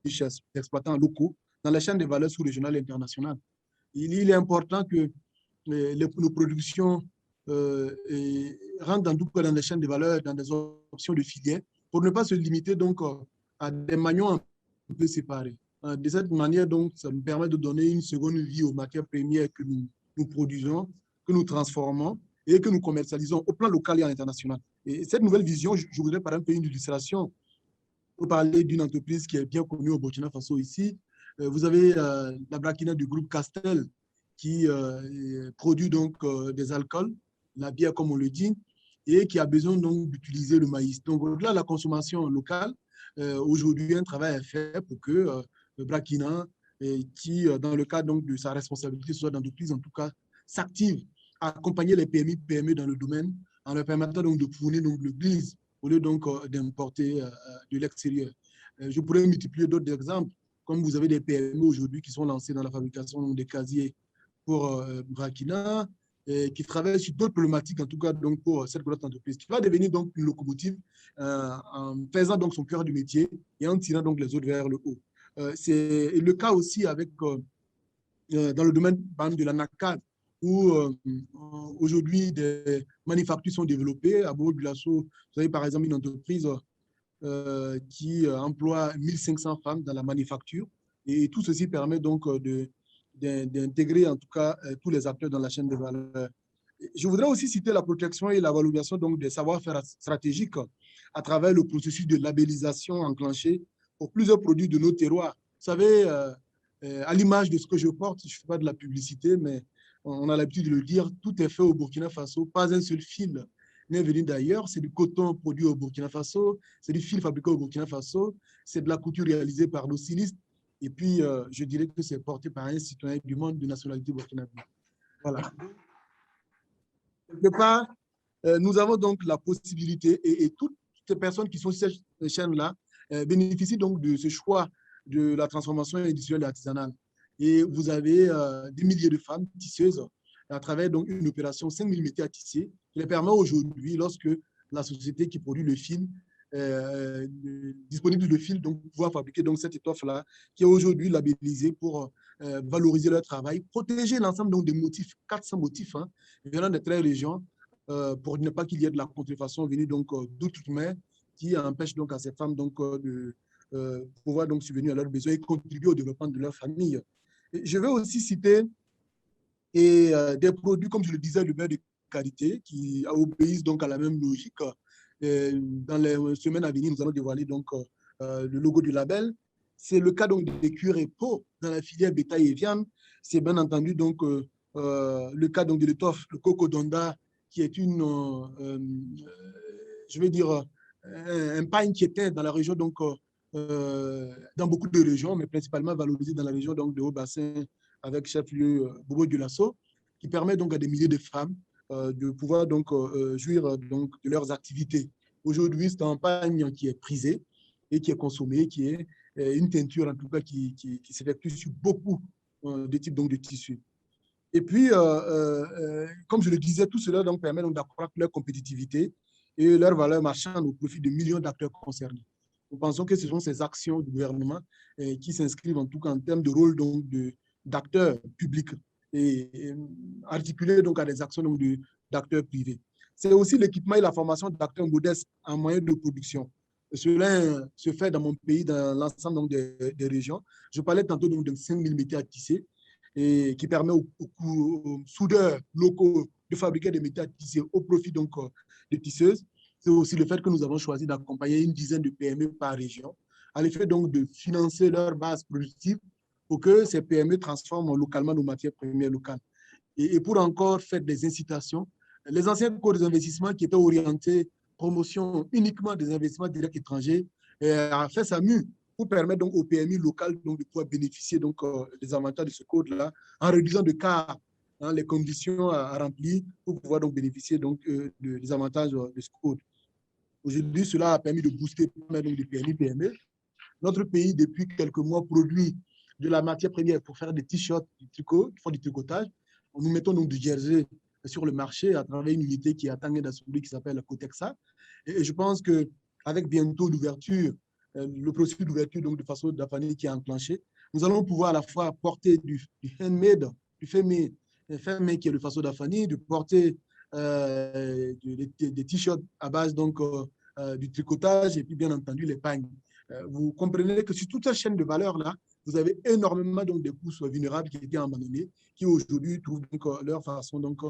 richesses d'exploitants locaux dans la chaîne de valeur sous-régionale et internationale. Il est important que nos productions rentrent dans les chaînes de valeur, dans des options de filières, pour ne pas se limiter donc à des maillons un peu séparés. De cette manière, donc, ça nous permet de donner une seconde vie aux matières premières que nous produisons, que nous transformons et que nous commercialisons au plan local et international. Et cette nouvelle vision, je voudrais par exemple faire une illustration pour parler d'une entreprise qui est bien connue au Burkina Faso ici. Vous avez la Brakina du groupe Castel qui produit donc des alcools, la bière comme on le dit, et qui a besoin donc d'utiliser le maïs. Donc au-delà de la consommation locale, aujourd'hui un travail est fait pour que Brakina, qui dans le cadre donc de sa responsabilité soit d'entreprise en tout cas, s'active à accompagner les PME dans le domaine en leur permettant donc de fournir donc le BLIS au lieu donc d'importer de l'extérieur. Je pourrais multiplier d'autres exemples, comme vous avez des PME aujourd'hui qui sont lancées dans la fabrication des casiers pour Burkina, qui travaillent sur d'autres problématiques, en tout cas donc pour cette grosse entreprise, qui va devenir donc une locomotive en faisant donc son cœur du métier et en tirant donc les autres vers le haut. C'est le cas aussi avec, dans le domaine par exemple, de la NACAD, où aujourd'hui des manufactures sont développées. À Bobo-Dioulasso, vous avez par exemple une entreprise qui emploie 1500 femmes dans la manufacture. Et tout ceci permet donc d'intégrer en tout cas tous les acteurs dans la chaîne de valeur. Je voudrais aussi citer la protection et la valorisation donc des savoir-faire stratégiques à travers le processus de labellisation enclenché pour plusieurs produits de nos terroirs. Vous savez, à l'image de ce que je porte, je ne fais pas de la publicité, mais on a l'habitude de le dire, tout est fait au Burkina Faso, pas un seul fil n'est venu d'ailleurs, c'est du coton produit au Burkina Faso, c'est du fil fabriqué au Burkina Faso, c'est de la couture réalisée par nos stylistes, et puis je dirais que c'est porté par un citoyen du monde de nationalité burkinabé. Voilà. Quelque part, nous avons donc la possibilité, et toutes ces personnes qui sont sur cette chaîne-là bénéficient donc de ce choix de la transformation industrielle et artisanale. Et vous avez des milliers de femmes tisseuses à travers donc, une opération 5000 métiers à tisser qui les permet aujourd'hui, lorsque la société qui produit le fil, disponible le fil, donc pouvoir fabriquer donc, cette étoffe-là, qui est aujourd'hui labellisée pour valoriser leur travail, protéger l'ensemble donc, des motifs, 400 motifs hein, venant des 13 régions, pour ne pas qu'il y ait de la contrefaçon venue d'outre-mer qui empêche donc à ces femmes donc, de pouvoir donc subvenir à leurs besoins et contribuer au développement de leur famille. Et je vais aussi citer des produits, comme je le disais, le beurre de qualité, qui obéissent donc à la même logique. Dans les semaines à venir, nous allons dévoiler donc le logo du label. C'est le cas donc des cuirs et peaux dans la filière bétail et viande. C'est bien entendu donc le cas donc de l'étoffe, le coco donda, qui est une, je vais dire, un pain qui était dans la région donc dans beaucoup de régions, mais principalement valorisé dans la région donc, de Haut-Bassin avec chef-lieu Bobo-Dioulasso, qui permet donc à des milliers de femmes de pouvoir donc jouir donc, de leurs activités. Aujourd'hui, c'est un pain qui est prisé et qui est consommé, qui est une teinture en tout cas qui s'effectue sur beaucoup de types donc, de tissus. Et puis, comme je le disais, tout cela donc, permet donc, d'accroître leur compétitivité et leur valeur marchande au profit de millions d'acteurs concernés. Nous pensons que ce sont ces actions du gouvernement qui s'inscrivent en tout cas en termes de rôle d'acteurs publics et articulés donc à des actions d'acteurs privés. C'est aussi l'équipement et la formation d'acteurs modestes en moyens de production. Cela se fait dans mon pays, dans l'ensemble des régions. Je parlais tantôt donc, de 5000 métiers à tisser et qui permet aux soudeurs locaux de fabriquer des métiers à tisser au profit donc, des tisseuses. C'est aussi le fait que nous avons choisi d'accompagner une dizaine de PME par région, à l'effet donc de financer leur base productive pour que ces PME transforment localement nos matières premières locales. Et pour encore faire des incitations, les anciens cours d'investissement qui étaient orientés promotion uniquement des investissements directs étrangers a fait sa mue pour permettre donc aux PME locales donc, de pouvoir bénéficier donc, des avantages de ce code-là en réduisant de quart les conditions à remplir pour pouvoir donc bénéficier donc, des avantages de ce code. Aujourd'hui, cela a permis de booster les PME. Notre pays, depuis quelques mois, produit de la matière première pour faire des t-shirts, du tricot, qui font du tricotage. Nous mettons donc du jersey sur le marché à travers une unité qui est à Tanguy d'Assouli qui s'appelle Cotexa. Et je pense qu'avec bientôt l'ouverture, le processus d'ouverture de façon d'Afani qui est enclenché, nous allons pouvoir à la fois porter du handmade, du fait main qui est de façon d'Afani, de porter des t-shirts à base donc, du tricotage et puis bien entendu les pagnes. Vous comprenez que sur toute cette chaîne de valeur-là, vous avez énormément donc, des pousses vulnérables qui étaient abandonnés, qui aujourd'hui trouvent donc, leur façon donc,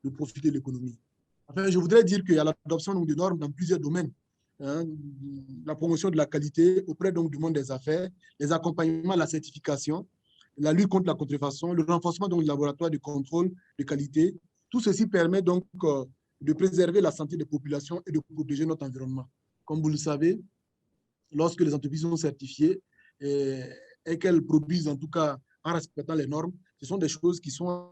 de profiter de l'économie. Enfin, je voudrais dire qu'il y a l'adoption de normes dans plusieurs domaines. Hein, la promotion de la qualité auprès donc, du monde des affaires, les accompagnements à la certification, la lutte contre la contrefaçon, le renforcement donc, du laboratoire de contrôle de qualité. Tout ceci permet donc de préserver la santé des populations et de protéger notre environnement. Comme vous le savez, lorsque les entreprises sont certifiées et qu'elles produisent en tout cas en respectant les normes, ce sont des choses qui sont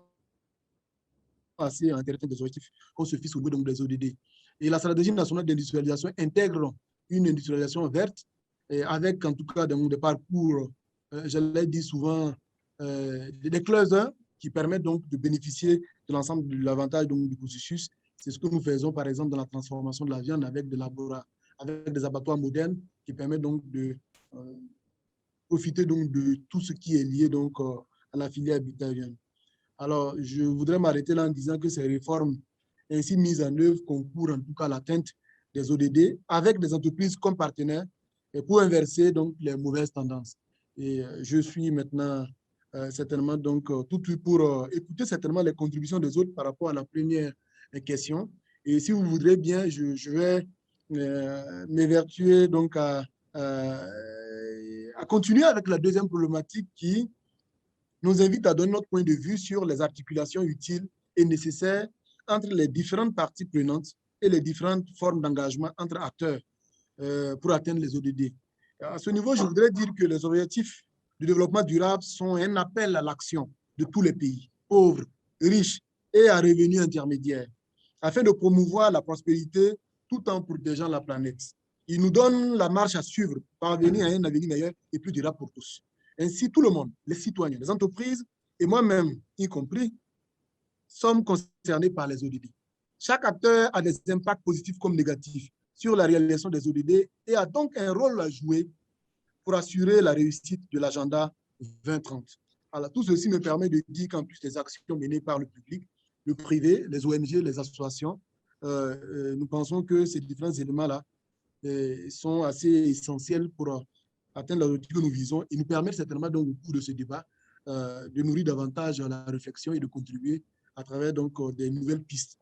assez intéressantes des objectifs qu'on se fixe au niveau donc, des ODD. Et la stratégie nationale d'industrialisation intègre une industrialisation verte, et avec en tout cas des parcours, je l'ai dit souvent, des clusters qui permettent donc de bénéficier de l'ensemble de l'avantage du processus. C'est ce que nous faisons par exemple dans la transformation de la viande avec des abattoirs modernes qui permettent donc de profiter donc de tout ce qui est lié donc à la filière bétail-viande. Alors, je voudrais m'arrêter là en disant que ces réformes ainsi mises en œuvre concourent en tout cas à l'atteinte des ODD avec des entreprises comme partenaires et pour inverser donc les mauvaises tendances. Et je suis maintenant certainement donc tout pour écouter certainement les contributions des autres par rapport à la première question. Et si vous voudrez bien, je vais m'évertuer donc à continuer avec la deuxième problématique qui nous invite à donner notre point de vue sur les articulations utiles et nécessaires entre les différentes parties prenantes et les différentes formes d'engagement entre acteurs pour atteindre les ODD. À ce niveau, je voudrais dire que les objectifs du développement durable sont un appel à l'action de tous les pays, pauvres, riches et à revenus intermédiaires, afin de promouvoir la prospérité tout en protégeant la planète. Ils nous donnent la marche à suivre pour parvenir à un avenir meilleur et plus durable pour tous. Ainsi, tout le monde, les citoyens, les entreprises et moi-même y compris, sommes concernés par les ODD. Chaque acteur a des impacts positifs comme négatifs sur la réalisation des ODD et a donc un rôle à jouer pour assurer la réussite de l'agenda 2030. Alors, tout ceci me permet de dire qu'en plus des actions menées par le public, le privé, les ONG, les associations, nous pensons que ces différents éléments-là sont assez essentiels pour atteindre l'objectif que nous visons et nous permettent certainement donc au cours de ce débat de nourrir davantage la réflexion et de contribuer à travers donc des nouvelles pistes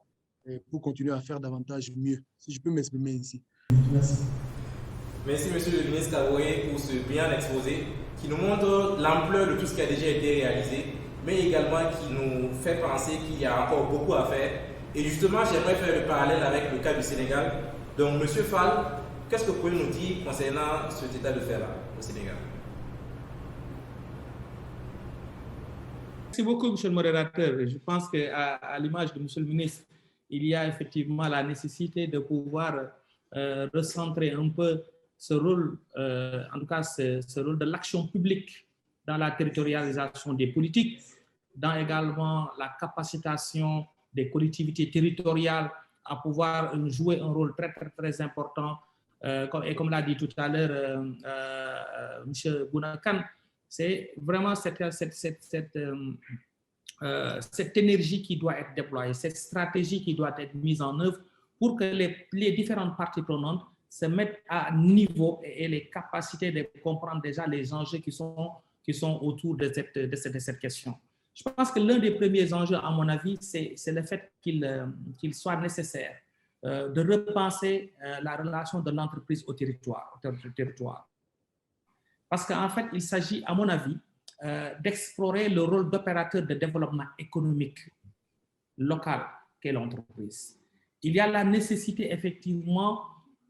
pour continuer à faire davantage mieux. Si je peux m'exprimer ainsi. Merci.
Merci, Monsieur le ministre Kaboé, pour ce brillant exposé qui nous montre l'ampleur de tout ce qui a déjà été réalisé, mais également qui nous fait penser qu'il y a encore beaucoup à faire. Et justement, j'aimerais faire le parallèle avec le cas du Sénégal. Donc, Monsieur Fall, qu'est-ce que vous pouvez nous dire concernant cet état de fait-là au Sénégal?
Merci beaucoup, Monsieur le modérateur. Je pense qu'à l'image de Monsieur le ministre, il y a effectivement la nécessité de pouvoir recentrer un peu ce rôle, en tout cas ce rôle de l'action publique dans la territorialisation des politiques, dans également la capacitation des collectivités territoriales à pouvoir jouer un rôle très, très, très important. Et comme l'a dit tout à l'heure M. Bounakan, c'est vraiment cette énergie qui doit être déployée, cette stratégie qui doit être mise en œuvre pour que les différentes parties prenantes se mettent à niveau et les capacités de comprendre déjà les enjeux qui sont autour de cette question. Je pense que l'un des premiers enjeux, à mon avis, c'est le fait qu'il soit nécessaire de repenser la relation de l'entreprise au territoire. Parce qu'en fait, il s'agit, à mon avis, d'explorer le rôle d'opérateur de développement économique local qu'est l'entreprise. Il y a la nécessité, effectivement,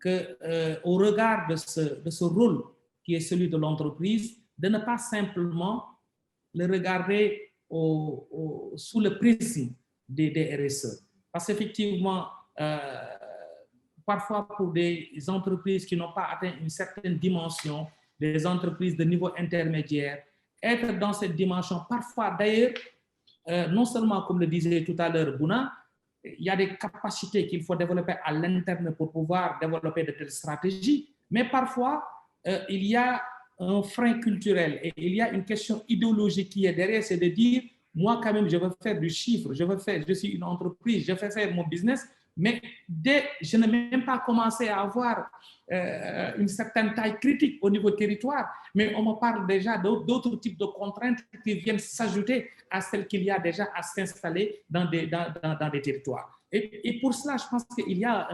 qu'au regard de ce rôle qui est celui de l'entreprise, de ne pas simplement le regarder sous le prisme des RSE. Parce qu'effectivement, parfois pour des entreprises qui n'ont pas atteint une certaine dimension, des entreprises de niveau intermédiaire, être dans cette dimension, parfois d'ailleurs, non seulement comme le disait tout à l'heure Bouna, il y a des capacités qu'il faut développer à l'interne pour pouvoir développer de telles stratégies, mais parfois il y a un frein culturel et il y a une question idéologique qui est derrière, c'est de dire, moi quand même je veux faire du chiffre, je suis une entreprise, je fais faire mon business, mais je n'ai même pas commencé à avoir une certaine taille critique au niveau territoire, mais on me parle déjà d'autres types de contraintes qui viennent s'ajouter à celles qu'il y a déjà à s'installer dans des territoires. Et pour cela, je pense qu'il y a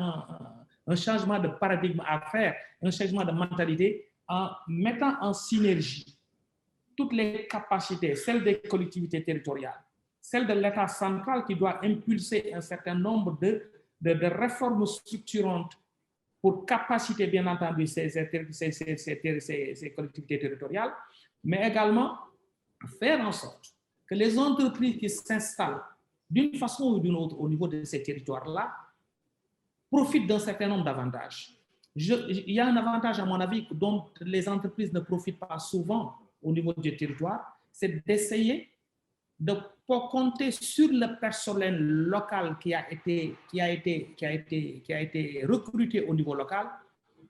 un changement de paradigme à faire, un changement de mentalité en mettant en synergie toutes les capacités, celles des collectivités territoriales, celles de l'État central qui doit impulser un certain nombre de réformes structurantes pour capaciter, bien entendu, ces collectivités territoriales, mais également faire en sorte que les entreprises qui s'installent d'une façon ou d'une autre au niveau de ces territoires-là profitent d'un certain nombre d'avantages. Il y a un avantage, à mon avis, dont les entreprises ne profitent pas souvent au niveau du territoire, c'est d'essayer de compter sur le personnel local qui a été recruté au niveau local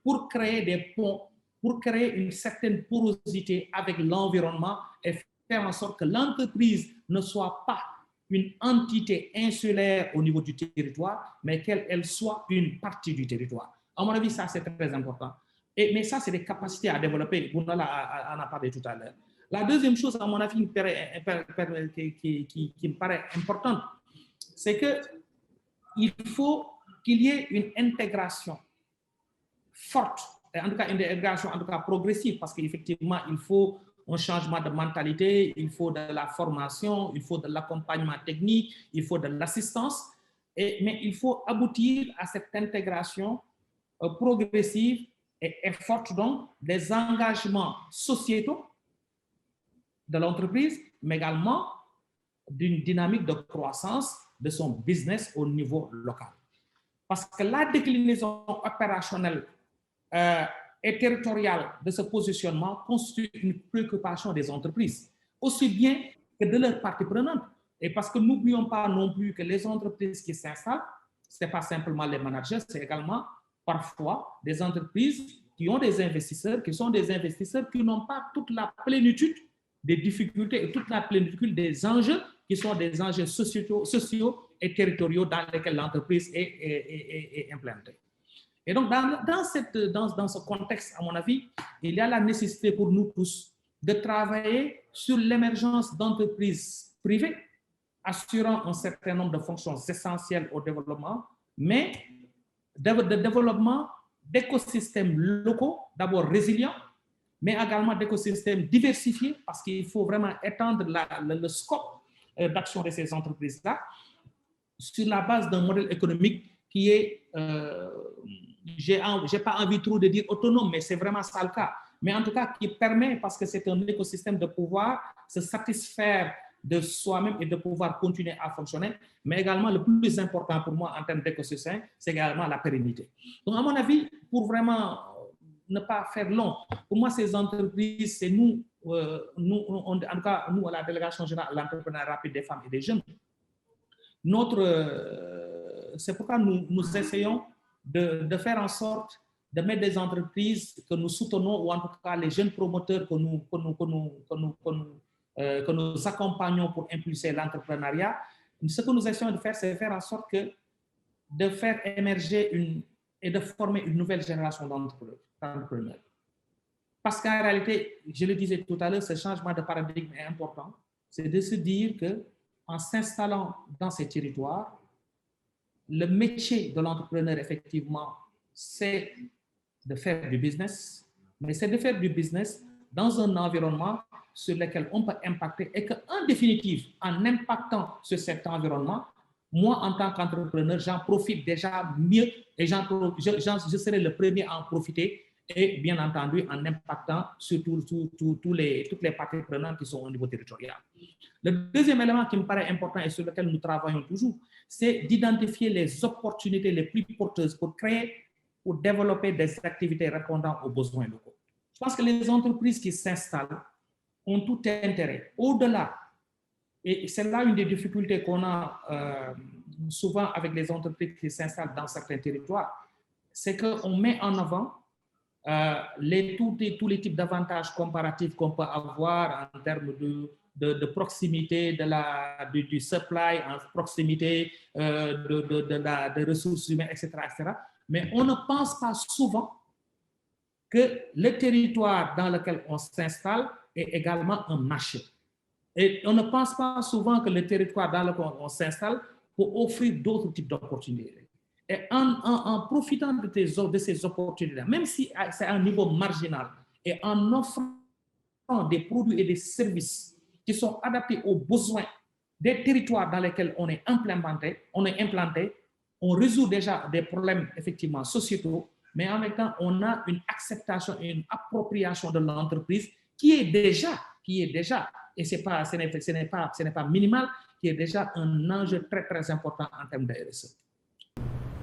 pour créer des ponts, pour créer une certaine porosité avec l'environnement et faire en sorte que l'entreprise ne soit pas une entité insulaire au niveau du territoire, mais qu'elle soit une partie du territoire. À mon avis, ça, c'est très important. Mais ça, c'est des capacités à développer. On en a parlé tout à l'heure. La deuxième chose, à mon avis, qui me paraît importante, c'est qu'il faut qu'il y ait une intégration forte, en tout cas une intégration en tout cas progressive, parce qu'effectivement, il faut un changement de mentalité, il faut de la formation, il faut de l'accompagnement technique, il faut de l'assistance, mais il faut aboutir à cette intégration progressive et forte donc des engagements sociétaux de l'entreprise, mais également d'une dynamique de croissance de son business au niveau local. Parce que la déclinaison opérationnelle et territoriale de ce positionnement constitue une préoccupation des entreprises, aussi bien que de leurs parties prenantes. Et parce que n'oublions pas non plus que les entreprises qui s'installent, ce n'est pas simplement les managers, c'est également parfois des entreprises qui ont des investisseurs, qui sont des investisseurs qui n'ont pas toute la plénitude des difficultés et toute la plénitude des enjeux qui sont des enjeux sociaux et territoriaux dans lesquels l'entreprise est implantée. Et donc, dans ce contexte, à mon avis, il y a la nécessité pour nous tous de travailler sur l'émergence d'entreprises privées, assurant un certain nombre de fonctions essentielles au développement, mais de développement d'écosystèmes locaux, d'abord résilients, mais également d'écosystèmes diversifiés, parce qu'il faut vraiment étendre le scope d'action de ces entreprises-là sur la base d'un modèle économique qui est, j'ai pas envie trop de dire autonome, mais c'est vraiment ça le cas. Mais en tout cas, qui permet, parce que c'est un écosystème, de pouvoir se satisfaire de soi-même et de pouvoir continuer à fonctionner. Mais également, le plus important pour moi en termes d'écosystème, c'est également la pérennité. Donc, à mon avis, pour vraiment ne pas faire long, pour moi, ces entreprises, c'est nous, en tout cas, nous, à la Délégation générale à l'entrepreneuriat rapide des femmes et des jeunes, c'est pourquoi nous essayons de faire en sorte de mettre des entreprises que nous soutenons, ou en tout cas les jeunes promoteurs que nous accompagnons pour impulser l'entrepreneuriat. Ce que nous essayons de faire, c'est faire en sorte de faire émerger et de former une nouvelle génération d'entrepreneurs. Parce qu'en réalité, je le disais tout à l'heure, ce changement de paradigme est important. C'est de se dire qu'en s'installant dans ces territoires, le métier de l'entrepreneur, effectivement, c'est de faire du business, mais c'est de faire du business dans un environnement sur lequel on peut impacter et qu'en définitive, en impactant sur cet environnement, moi, en tant qu'entrepreneur, j'en profite déjà mieux et je serai le premier à en profiter et bien entendu en impactant sur toutes les parties prenantes qui sont au niveau territorial. Le deuxième élément qui me paraît important et sur lequel nous travaillons toujours, c'est d'identifier les opportunités les plus porteuses pour développer des activités répondant aux besoins locaux. Je pense que les entreprises qui s'installent ont tout intérêt, au-delà, et c'est là une des difficultés qu'on a souvent avec les entreprises qui s'installent dans certains territoires, c'est qu'on met en avant tous les types d'avantages comparatifs qu'on peut avoir en termes de proximité du supply, en proximité de ressources humaines, etc., etc. Mais on ne pense pas souvent que le territoire dans lequel on s'installe est également un marché. Et on ne pense pas souvent que le territoire dans lequel on s'installe peut offrir d'autres types d'opportunités. Et en profitant de ces opportunités, même si c'est à un niveau marginal, et en offrant des produits et des services qui sont adaptés aux besoins des territoires dans lesquels on est implanté, on résout déjà des problèmes effectivement sociétaux, mais en même temps, on a une acceptation et une appropriation de l'entreprise qui est déjà, et ce n'est pas minimal, qui est déjà un enjeu très, très important en termes de RSE.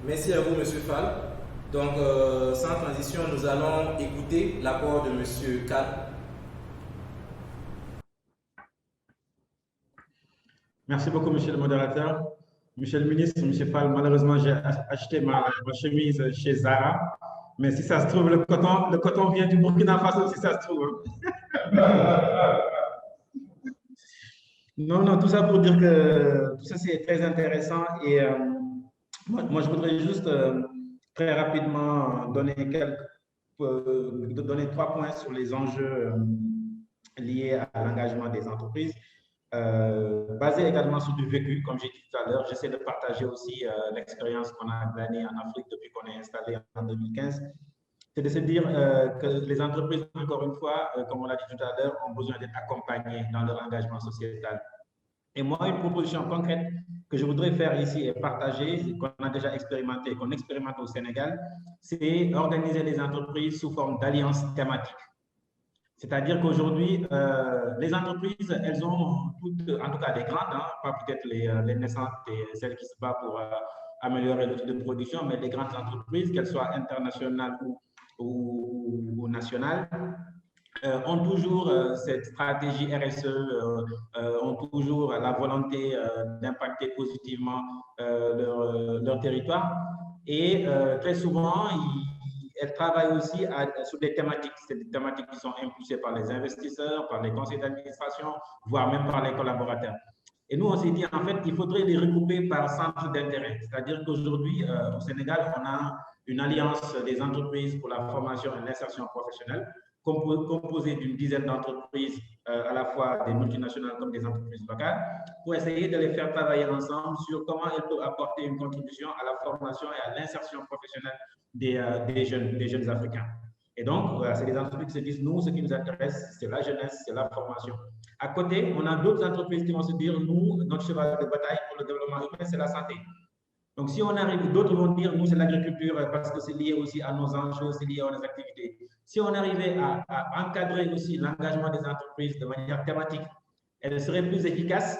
Merci à vous, M. Fall. Donc, sans transition, nous allons écouter l'apport de M. Kal.
Merci beaucoup, monsieur le modérateur. Monsieur le ministre, monsieur Fall, malheureusement, j'ai acheté ma chemise chez Zara. Mais si ça se trouve, le coton vient du Burkina Faso, si ça se trouve. Non, tout ça pour dire que tout ça, c'est très intéressant. Et moi, je voudrais juste très rapidement donner 3 points sur les enjeux liés à l'engagement des entreprises. Basé également sur du vécu, comme j'ai dit tout à l'heure, j'essaie de partager aussi l'expérience qu'on a gagné en Afrique depuis qu'on est installé en 2015. C'est de se dire que les entreprises, encore une fois, comme on l'a dit tout à l'heure, ont besoin d'être accompagnées dans leur engagement sociétal. Et moi, une proposition concrète que je voudrais faire ici et partager, qu'on a déjà expérimenté, qu'on expérimente au Sénégal, c'est organiser les entreprises sous forme d'alliances thématiques. C'est-à-dire qu'aujourd'hui, les entreprises, elles ont toutes, en tout cas des grandes, pas peut-être les naissantes et celles qui se battent pour améliorer l'outil de production, mais les grandes entreprises, qu'elles soient internationales ou nationales, ont toujours cette stratégie RSE, ont toujours la volonté d'impacter positivement leur territoire. Et très souvent, elles travaillent aussi sur des thématiques. C'est des thématiques qui sont impulsées par les investisseurs, par les conseils d'administration, voire même par les collaborateurs. Et nous, on s'est dit, en fait, il faudrait les regrouper par centre d'intérêt. C'est-à-dire qu'aujourd'hui, au Sénégal, on a une alliance des entreprises pour la formation et l'insertion professionnelle, composée d'une dizaine d'entreprises, à la fois des multinationales comme des entreprises locales, pour essayer de les faire travailler ensemble sur comment elles peuvent apporter une contribution à la formation et à l'insertion professionnelle des jeunes Africains. Et donc, voilà, c'est des entreprises qui se disent, nous, ce qui nous intéresse, c'est la jeunesse, c'est la formation. À côté, on a d'autres entreprises qui vont se dire, nous, notre cheval de bataille pour le développement humain, c'est la santé. Donc, si on arrive, d'autres vont dire, nous, c'est l'agriculture parce que c'est lié aussi à nos enjeux, c'est lié à nos activités. Si on arrivait à encadrer aussi l'engagement des entreprises de manière thématique, elles seraient plus efficaces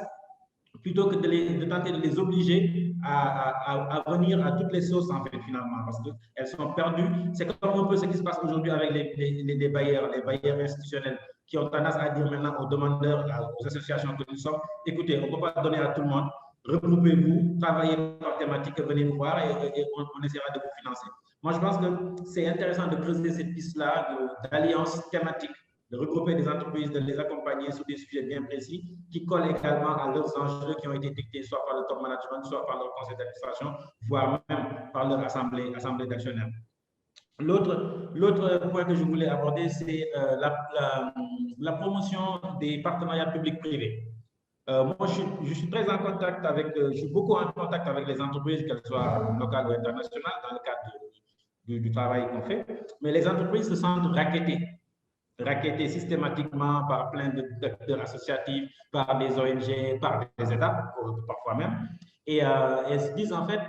plutôt que de tenter de les obliger à venir à toutes les sauces, en fait, finalement, parce qu'elles sont perdues. C'est comme un peu ce qui se passe aujourd'hui avec les bailleurs institutionnels qui ont tendance à dire maintenant aux demandeurs, aux associations que nous sommes, écoutez, on ne peut pas donner à tout le monde, regroupez-vous, travaillez par thématique, venez nous voir et on essaiera de vous financer. Moi, je pense que c'est intéressant de creuser cette piste-là d'alliance thématique, de regrouper des entreprises, de les accompagner sur des sujets bien précis qui collent également à leurs enjeux qui ont été dictés soit par le top management, soit par leur conseil d'administration, voire même par leur assemblée d'actionnaires. L'autre point que je voulais aborder, c'est la promotion des partenariats publics-privés. Moi, je suis très en contact je suis beaucoup en contact avec les entreprises, qu'elles soient locales ou internationales, dans le cadre du travail qu'on fait, mais les entreprises se sentent racketées systématiquement par plein d'acteurs associatifs, par des ONG, par des États, parfois même, et elles se disent en fait,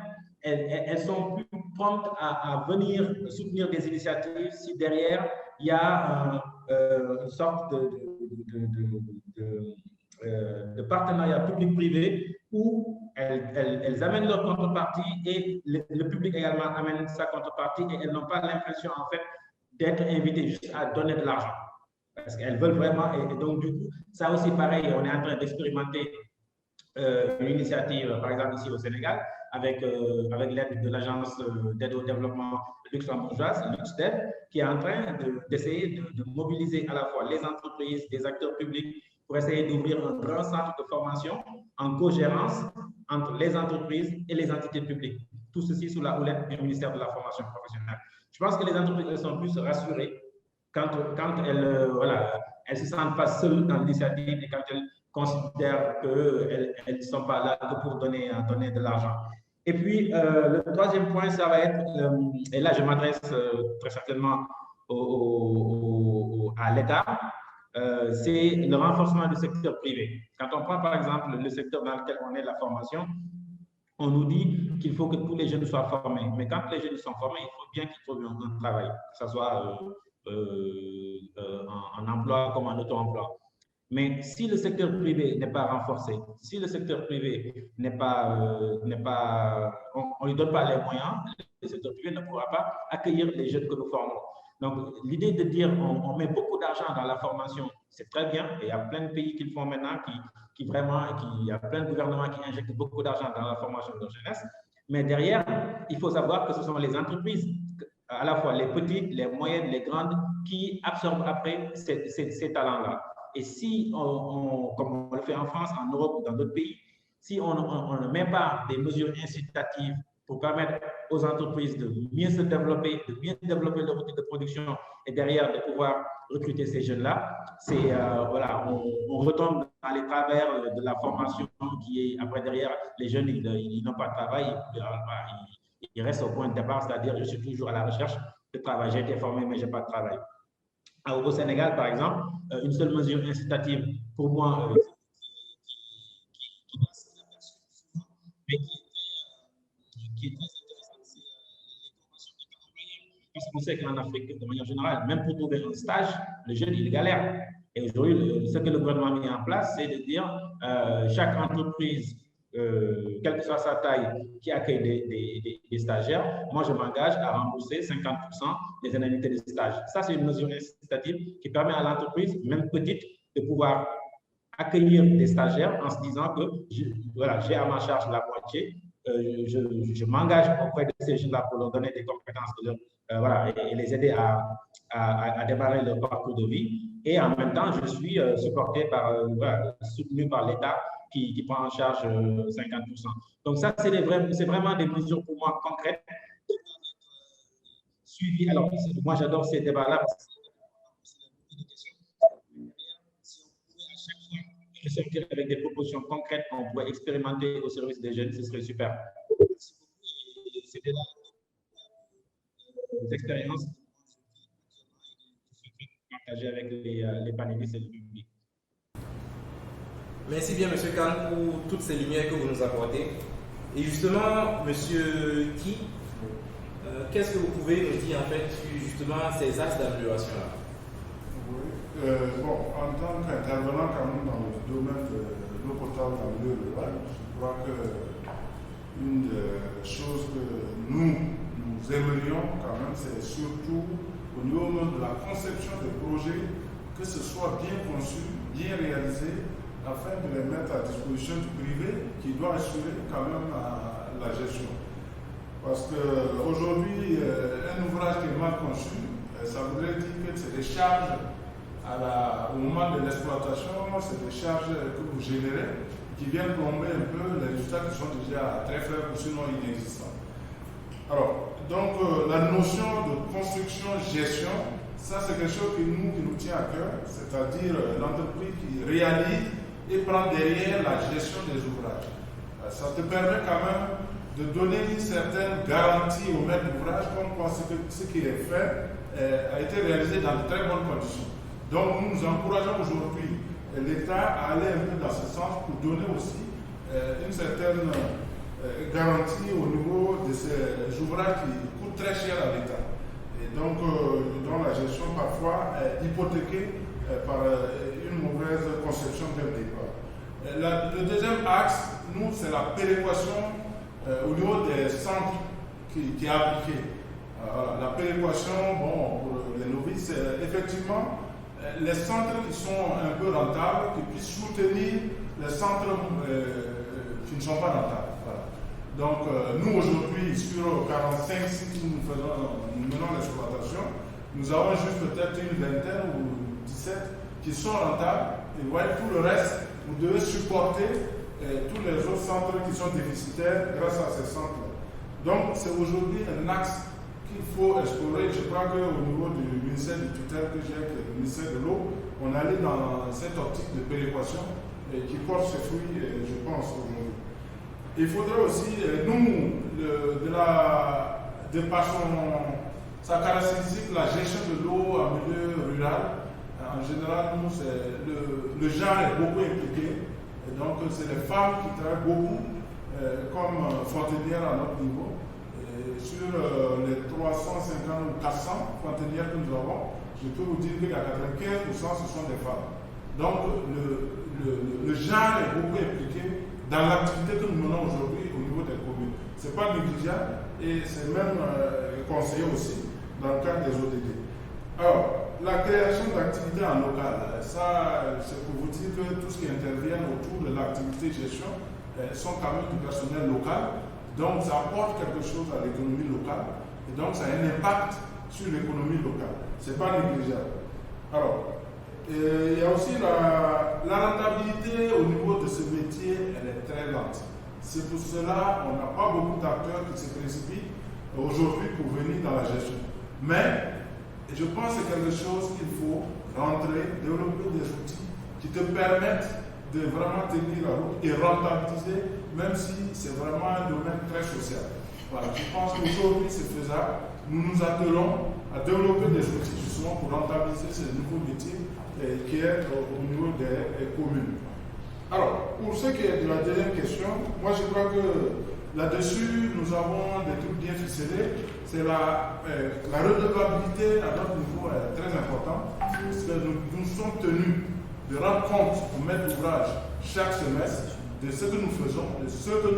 elles sont plus promptes à venir soutenir des initiatives si derrière il y a une sorte de partenariat public-privé où elles amènent leur contrepartie et le public également amène sa contrepartie et elles n'ont pas l'impression en fait d'être invitées juste à donner de l'argent parce qu'elles veulent vraiment et donc du coup ça aussi pareil, on est en train d'expérimenter une initiative par exemple ici au Sénégal avec l'aide de l'agence d'aide au développement luxembourgeoise, LuxDaid, qui est en train d'essayer de mobiliser à la fois les entreprises, des acteurs publics pour essayer d'ouvrir un grand centre de formation en co-gérance entre les entreprises et les entités publiques. Tout ceci sous la houlette du ministère de la Formation professionnelle. Je pense que les entreprises elles sont plus rassurées quand elles ne se sentent pas seules dans l'initiative et quand elles considèrent qu'elles ne sont pas là que pour donner de l'argent. Et puis, le troisième point, ça va être, et là je m'adresse très certainement à l'État, c'est le renforcement du secteur privé. Quand on prend par exemple le secteur dans lequel on est, la formation, on nous dit qu'il faut que tous les jeunes soient formés. Mais quand les jeunes sont formés, il faut bien qu'ils trouvent un travail, que ce soit en emploi comme en auto-emploi. Mais si le secteur privé n'est pas renforcé, si le secteur privé on ne lui donne pas les moyens, le secteur privé ne pourra pas accueillir les jeunes que nous formons. Donc, l'idée de dire on met beaucoup d'argent dans la formation, c'est très bien. Et il y a plein de pays qui le font maintenant, il y a plein de gouvernements qui injectent beaucoup d'argent dans la formation de la jeunesse. Mais derrière, il faut savoir que ce sont les entreprises, à la fois les petites, les moyennes, les grandes, qui absorbent après ces talents-là. Et si comme on le fait en France, en Europe ou dans d'autres pays, si on ne met pas des mesures incitatives pour permettre aux entreprises de mieux se développer, de mieux développer leur outil de production et derrière de pouvoir recruter ces jeunes-là, voilà, on retombe dans les travers de la formation qui est, après derrière, les jeunes, ils n'ont pas de travail, ils restent au point de départ, c'est-à-dire je suis toujours à la recherche de travail, j'ai été formé mais je n'ai pas de travail. Au Sénégal, par exemple, une seule mesure incitative pour moi, qui est très intéressante, c'est les formations d'employés. Parce qu'on sait qu'en Afrique, de manière générale, même pour trouver un stage, le jeune, il galère. Et aujourd'hui, ce que le gouvernement a mis en place, c'est de dire chaque entreprise, quelle que soit sa taille, qui accueille des stagiaires, moi, je m'engage à rembourser 50% des indemnités de stage. Ça, c'est une mesure incitative qui permet à l'entreprise, même petite, de pouvoir accueillir des stagiaires en se disant que voilà, j'ai à ma charge la moitié. Je m'engage auprès de ces jeunes-là pour leur donner des compétences voilà, et les aider à démarrer leur parcours de vie. Et en même temps, je suis supporté voilà, soutenu par l'État qui prend en charge 50%. Donc ça, c'est vraiment des mesures pour moi concrètes suivies. Alors, moi, j'adore ces débats-là parce que sortir avec des propositions concrètes qu'on pourrait expérimenter au service des jeunes, ce serait super. C'était là des expériences partagées avec les panélistes et le public.
Merci bien, M. Khan, pour toutes ces lumières que vous nous apportez. Et justement, M. Ki, qu'est-ce que vous pouvez nous dire en fait sur justement ces axes d'amélioration-là?
Bon, en tant qu'intervenant quand même dans le domaine de l'eau potable dans le milieu rural, je crois qu'une des choses que nous aimerions quand même, c'est surtout au niveau même de la conception des projets, que ce soit bien conçu, bien réalisé, afin de les mettre à disposition du privé qui doit assurer quand même la gestion. Parce qu'aujourd'hui, un ouvrage qui est mal conçu, ça voudrait dire que c'est des charges au moment de l'exploitation, c'est des charges que vous générez qui viennent plomber un peu les résultats qui sont déjà très faibles ou sinon inexistants. Alors, donc la notion de construction-gestion, ça c'est quelque chose qui nous tient à cœur, c'est-à-dire l'entreprise qui réalise et prend derrière la gestion des ouvrages. Ça te permet quand même de donner une certaine garantie au maître d'ouvrage comme quoi ce qui est fait a été réalisé dans de très bonnes conditions. Donc nous encourageons aujourd'hui l'État à aller un peu dans ce sens pour donner aussi une certaine garantie au niveau de ces ouvrages qui coûtent très cher à l'État et donc dont la gestion parfois est hypothéquée par une mauvaise conception dès le départ. Le deuxième axe, nous, c'est la péréquation au niveau des centres qui est appliquée. La péréquation, bon, pour les novices, effectivement, les centres qui sont un peu rentables, qui puissent soutenir les centres qui ne sont pas rentables. Voilà. Donc, nous aujourd'hui, sur 45 sites où nous menons l'exploitation, nous avons juste peut-être une vingtaine ou 17 qui sont rentables. Et ouais, tout le reste, vous devez supporter tous les autres centres qui sont déficitaires grâce à ces centres. Donc, c'est aujourd'hui un axe qu'il faut explorer. Je crois qu'au niveau du ministère du tutelle que j'ai, le ministère de l'eau, on allait dans cette optique de péréquation qui porte ses fruits, je pense, aujourd'hui. Il faudrait aussi, de par sa caractéristique, la gestion de l'eau en milieu rural, en général, nous, le genre est beaucoup impliqué. Et donc, c'est les femmes qui travaillent beaucoup comme fontainières à notre niveau. Sur les 350 ou 400 fontainières que nous avons, je peux vous dire qu'à 95%, ce sont des femmes. Donc, le genre est beaucoup impliqué dans l'activité que nous menons aujourd'hui au niveau des communes. Ce n'est pas négligeable et c'est même conseillé aussi dans le cadre des ODD. Alors, la création d'activités en local, ça, c'est pour vous dire que tout ce qui intervient autour de l'activité gestion sont quand même du personnel local. Donc, ça apporte quelque chose à l'économie locale et donc ça a un impact sur l'économie locale. Ce n'est pas négligeable. Alors, il y a aussi la rentabilité au niveau de ce métier, elle est très lente. C'est pour cela qu'on n'a pas beaucoup d'acteurs qui se précipitent aujourd'hui pour venir dans la gestion. Mais je pense que c'est quelque chose qu'il faut rentrer, développer des outils qui te permettent de vraiment tenir la route et rentabiliser, même si c'est vraiment un domaine très social. Voilà, je pense qu'aujourd'hui c'est faisable. Nous nous attelons à développer des outils justement pour rentabiliser ces nouveaux métiers qui est au niveau des communes. Alors, pour ce qui est de la deuxième question, moi je crois que là-dessus, nous avons des trucs bien ficelés. C'est la redevabilité à notre niveau est très importante, parce que nous sommes tenus de rendre compte au maître d'ouvrage chaque semestre de ce que nous faisons, de ce que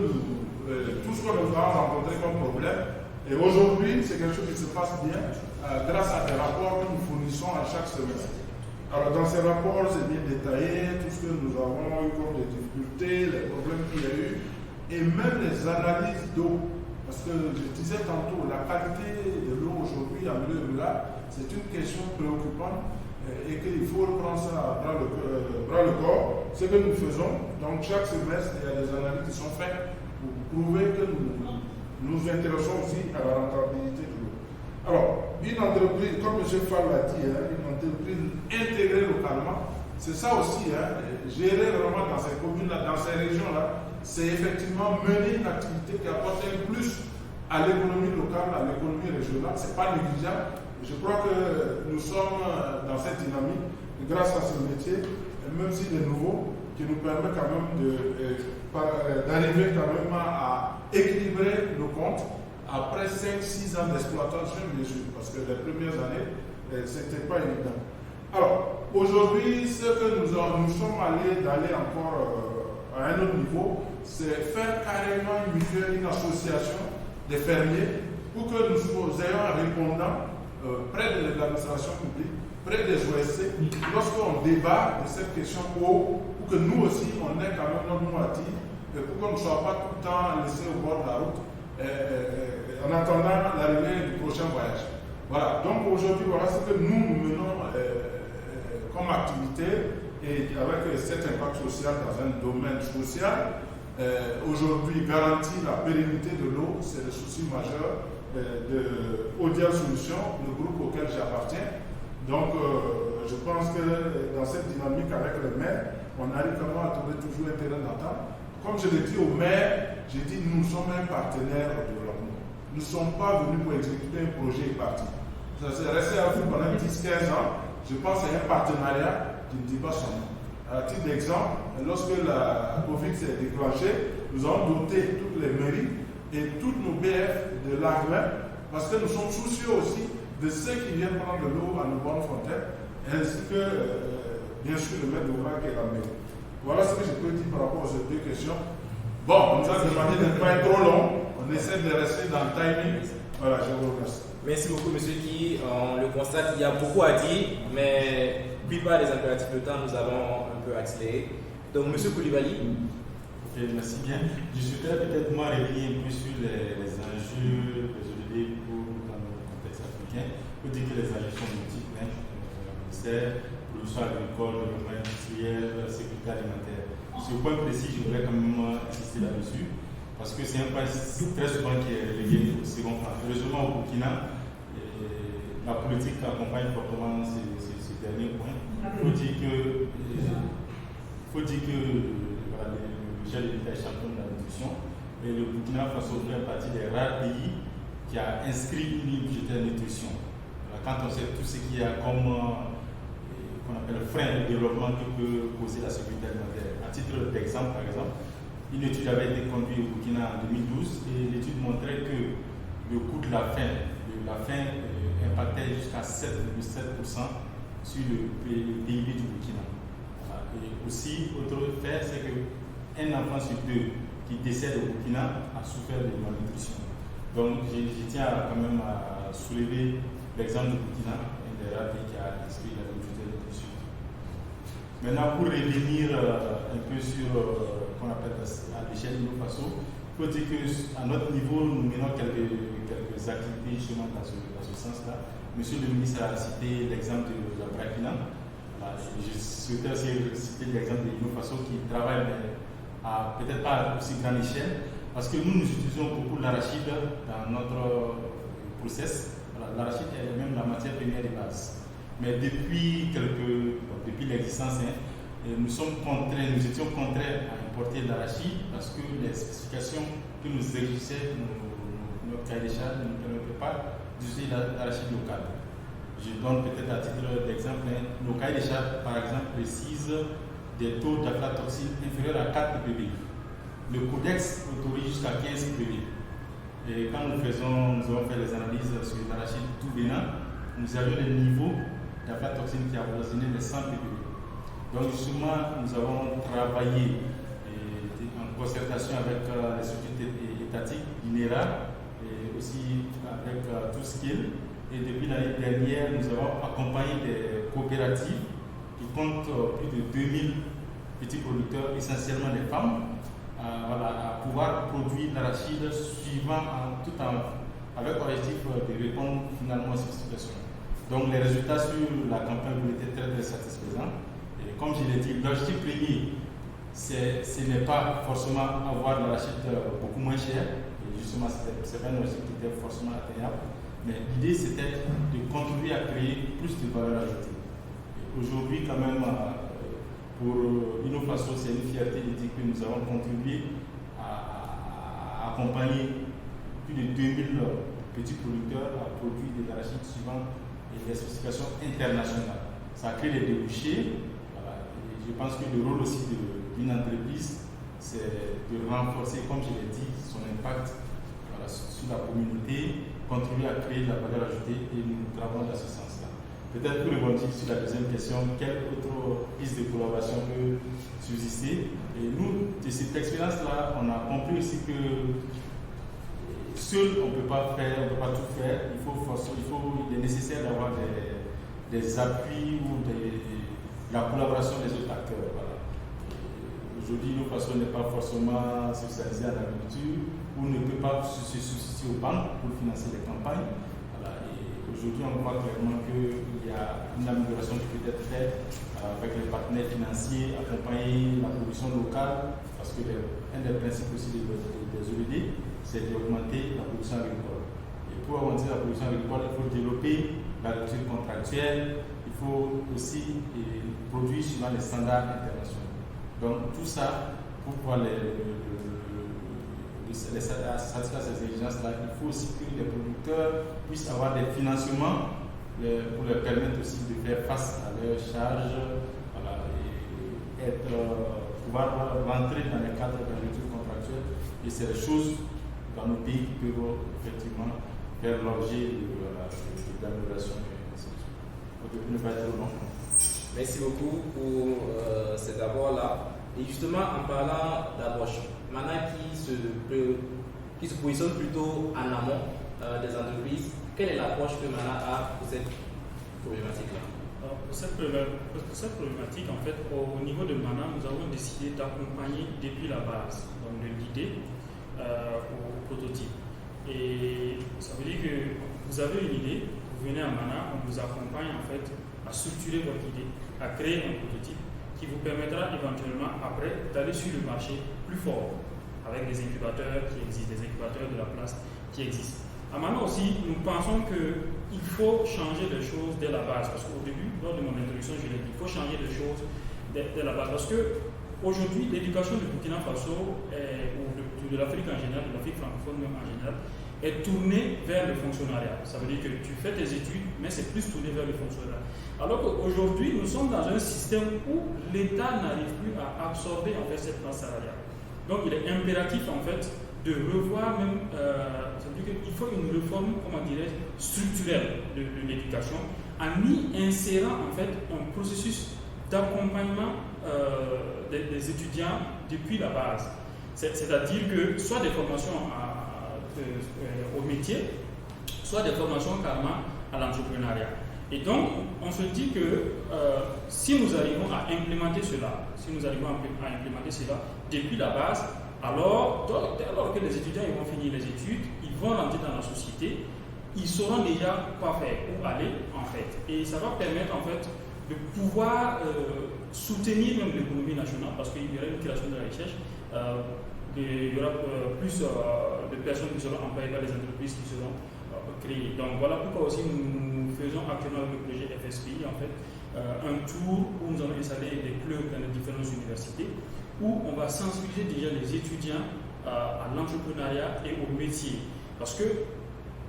tout ce que nous avons rencontré comme problème. Et aujourd'hui, c'est quelque chose qui se passe bien grâce à des rapports que nous fournissons à chaque semestre. Alors, dans ces rapports, c'est bien détaillé, tout ce que nous avons eu comme des difficultés, les problèmes qu'il y a eu, et même les analyses d'eau. Parce que je disais tantôt, la qualité de l'eau aujourd'hui en milieu rural, c'est une question préoccupante et qu'il faut prendre ça à bras le corps. Ce que nous faisons, donc chaque semestre, il y a des analyses qui sont faites pour prouver que nous intéressons aussi à la rentabilité de l'eau. Alors, une entreprise, comme M. Fall l'a dit, une entreprise intégrée localement, c'est ça aussi, gérer vraiment dans ces communes-là, dans ces régions-là, c'est effectivement mener une activité qui apporte un plus à l'économie locale, à l'économie régionale. Ce n'est pas négligeable. Je crois que nous sommes dans cette dynamique grâce à ce métier, même s'il est nouveau, qui nous permet quand même d'arriver quand même à équilibrer nos comptes après 5-6 ans d'exploitation, bien sûr, parce que les premières années, ce n'était pas évident. Alors, aujourd'hui, ce que nous sommes d'aller encore à un autre niveau, c'est faire carrément une association des fermiers pour que nous ayons un répondant près de l'administration publique, près des OSC, lorsqu'on débat de cette question eau, pour que nous aussi, on ait quand même notre mot à dire, et pour qu'on ne soit pas tout le temps laissé au bord de la route, en attendant l'arrivée du prochain voyage. Voilà, donc aujourd'hui, voilà ce que nous menons comme activité, et avec cet impact social dans un domaine social. Aujourd'hui, garantir la pérennité de l'eau, c'est le souci majeur de Audial Solutions, le groupe auquel j'appartiens. Donc, je pense que dans cette dynamique avec les maires, on arrive vraiment à trouver toujours un terrain d'entente. Comme je l'ai dit aux maires, j'ai dit nous sommes un partenaire au développement. Nous ne sommes pas venus pour exécuter un projet parti. Ça s'est resté à vous pendant 10-15 ans. Je pense que c'est un partenariat qui ne dit pas son nom. À titre d'exemple, lorsque la Covid s'est déclenchée, nous avons doté toutes les mairies et toutes nos BF de l'argent parce que nous sommes soucieux aussi de ceux qui viennent prendre de l'eau à nos bonnes fontaines, ainsi que, bien sûr, le maître d'ouvrage qui est la mairie. Voilà ce que je peux dire par rapport aux deux questions. Bon, on nous a demandé de ne pas être trop long, on essaie de rester dans le timing. Voilà, je vous remercie.
Merci beaucoup, M. Ki. On le constate, il y a beaucoup à dire, mais la plupart des impératifs de temps, nous avons un peu accéléré. Donc, M. Koulibaly.
Ok, merci bien. Je souhaiterais peut-être moi revenir un peu sur les enjeux des ODD dans le contexte africain. Il faut dire que les enjeux sont multiples. C'est production agricole, développement industriel, sécurité alimentaire. Sur le point précis, je voudrais quand même insister là-dessus, parce que c'est un point très souvent qui est relégué au second plan. Heureusement, au Burkina, la politique accompagne fortement ces derniers points. Il faut dire que voilà, le chef de l'État est champion de la nutrition, et le Burkina Faso fait partie des rares pays qui a inscrit une ligne budgétaire de nutrition. Voilà, quand on sait tout ce qu'il y a comme qu'on appelle frein au développement que peut causer la sécurité alimentaire. À titre d'exemple, par exemple, une étude avait été conduite au Burkina en 2012 et l'étude montrait que le coût de la faim impactait jusqu'à 7,7% sur le PIB du Burkina. Et aussi, autre fait, c'est qu'un enfant sur deux qui décède au Burkina a souffert de malnutrition. Donc, je tiens quand même à soulever l'exemple du Burkina, un des rares pays qui a inscrit la nutrition. Maintenant, pour revenir un peu sur qu'on appelle à l'échelle de nos façons, il faut dire qu'à notre niveau, nous menons quelques activités justement dans ce sens-là. Monsieur le ministre a cité l'exemple de la Burkina. Je souhaitais aussi citer l'exemple de l'Innofaso qui travaille à peut-être pas à aussi grande échelle, parce que nous utilisons beaucoup l'arachide dans notre process. L'arachide est même la matière première de base. Mais depuis l'existence, nous étions contraints à importer de l'arachide parce que les spécifications que nous exigeaient notre cahier des charges ne nous permettaient pas d'utiliser l'arachide local. Je donne peut-être à titre d'exemple, nos cahiers des charges, par exemple, précisent des taux d'aflatoxine inférieurs à 4 ppb. Le codex autorise jusqu'à 15 ppb. Et quand nous avons fait les analyses sur l'arachide tout vénin, nous avions des niveaux d'aflatoxine qui avoisinaient les 100 ppb. Donc justement, nous avons travaillé en concertation avec les structures étatiques, INERA, et aussi avec ToScale. Et depuis l'année dernière, nous avons accompagné des coopératives qui comptent plus de 2000 petits producteurs, essentiellement des femmes, à pouvoir produire l'arachide suivant avec l'objectif de répondre finalement aux spécifications. Donc les résultats sur la campagne ont été très très satisfaisants. Et comme je l'ai dit, l'objectif premier, ce n'est pas forcément avoir l'arachide beaucoup moins cher. Et justement, ce n'est pas un objectif qui était forcément atteignable. Mais l'idée, c'était de contribuer à créer plus de valeur ajoutée. Aujourd'hui, quand même, pour Innofaso, c'est une fierté de dire que nous avons contribué à accompagner plus de 2000 petits producteurs à produire de l'arachide suivant les spécifications internationales. Ça crée des débouchés. Et je pense que le rôle aussi d'une entreprise, c'est de renforcer, comme je l'ai dit, son impact sur la communauté, contribuer à créer de la valeur ajoutée, et nous travaillons dans ce sens-là. Peut-être pour rebondir sur la deuxième question, quelle autre piste de collaboration peut subsister? Et nous, de cette expérience-là, on a compris aussi que seul, on ne peut pas tout faire. Il est nécessaire d'avoir des appuis ou la collaboration des autres acteurs. Voilà. Aujourd'hui, Innofaso n'est pas forcément spécialisé en agriculture, ou ne peut pas se soucier aux banques pour financer les campagnes. Voilà. Et aujourd'hui, on voit clairement qu'il y a une amélioration qui peut être faite avec les partenaires financiers, accompagner la production locale, parce que un des principes aussi des OED, c'est d'augmenter la production agricole. Et pour augmenter la production agricole, il faut développer l'agriculture contractuelle, il faut aussi produire suivant les standards internationaux. Donc tout ça, pour pouvoir satisfaire ces exigences-là, il faut aussi que les producteurs puissent avoir des financements pour leur permettre aussi de faire face à leurs charges, voilà, et pouvoir rentrer dans les cadres de l'agriculture contractuelle. Et c'est des choses dans nos pays qui peuvent effectivement faire l'objet d'amélioration. Donc, ne pas être long.
Merci beaucoup pour cet abord-là. Et justement, en parlant d'approche, Mana qui se positionne plutôt en amont des entreprises, quelle est l'approche que Mana a pour cette problématique-là?
Pour cette problématique, en fait, au niveau de Mana, nous avons décidé d'accompagner depuis la base, donc de l'idée au prototype. Et ça veut dire que vous avez une idée, vous venez à Mana, on vous accompagne en fait à structurer votre idée, à créer un prototype qui vous permettra éventuellement après d'aller sur le marché plus fort avec des incubateurs qui existent, des incubateurs de la place qui existent. À Mana aussi, nous pensons qu'il faut changer les choses dès la base, parce qu'au début, lors de mon introduction, je l'ai dit, il faut changer les choses dès la base, parce que aujourd'hui, l'éducation du Burkina Faso, ou de l'Afrique en général, de l'Afrique francophone même en général, est tournée vers le fonctionnariat. Ça veut dire que tu fais tes études, mais c'est plus tourné vers le fonctionnariat. Alors qu'aujourd'hui, nous sommes dans un système où l'État n'arrive plus à absorber en fait cette masse salariale. Donc il est impératif en fait de revoir même, ça veut dire qu'il faut une réforme, comment dirais-je, structurelle de l'éducation, en y insérant en fait un processus d'accompagnement des étudiants depuis la base. C'est-à-dire que soit des formations au métier, soit des formations carrément à l'entrepreneuriat. Et donc, on se dit que si nous arrivons à implémenter cela, depuis la base, alors, dès lors que les étudiants ils vont finir les études, ils vont rentrer dans la société, ils sauront déjà quoi faire, où aller en fait. Et ça va permettre en fait de pouvoir soutenir même l'économie nationale, parce qu'il y aura une création de la recherche, il y aura plus de personnes qui seront employées par les entreprises qui seront créées. Donc voilà pourquoi aussi nous faisons actuellement avec le projet FSPI en fait un tour où nous allons installer des clubs dans les différentes universités, où on va sensibiliser déjà les étudiants à l'entrepreneuriat et au métier. Parce que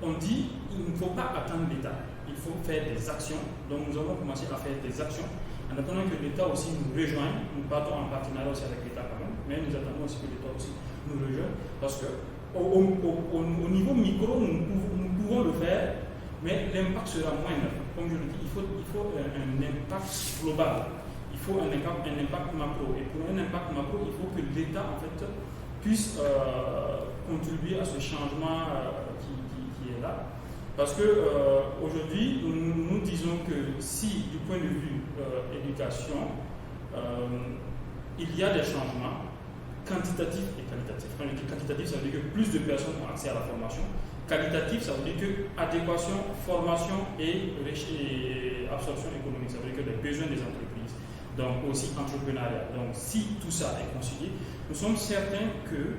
on dit il ne faut pas attendre l'État, il faut faire des actions. Donc nous avons commencé à faire des actions en attendant que l'État aussi nous rejoigne. Nous partons en partenariat aussi avec l'État quand même, mais nous attendons aussi que l'État aussi nous rejoigne, parce que au niveau micro nous pouvons le faire, mais l'impact sera moindre. Comme je le dis, il faut un impact global. Il faut un impact macro. Et pour un impact macro, il faut que l'État en fait puisse contribuer à ce changement qui est là. Parce que aujourd'hui, nous disons que si du point de vue éducation, il y a des changements quantitatifs et qualitatifs. Quand je dis quantitatif, ça veut dire que plus de personnes ont accès à la formation. Qualitatif, ça veut dire que adéquation, formation et absorption économique, ça veut dire que les besoins des entreprises, donc aussi entrepreneuriat. Donc si tout ça est concilié, nous sommes certains que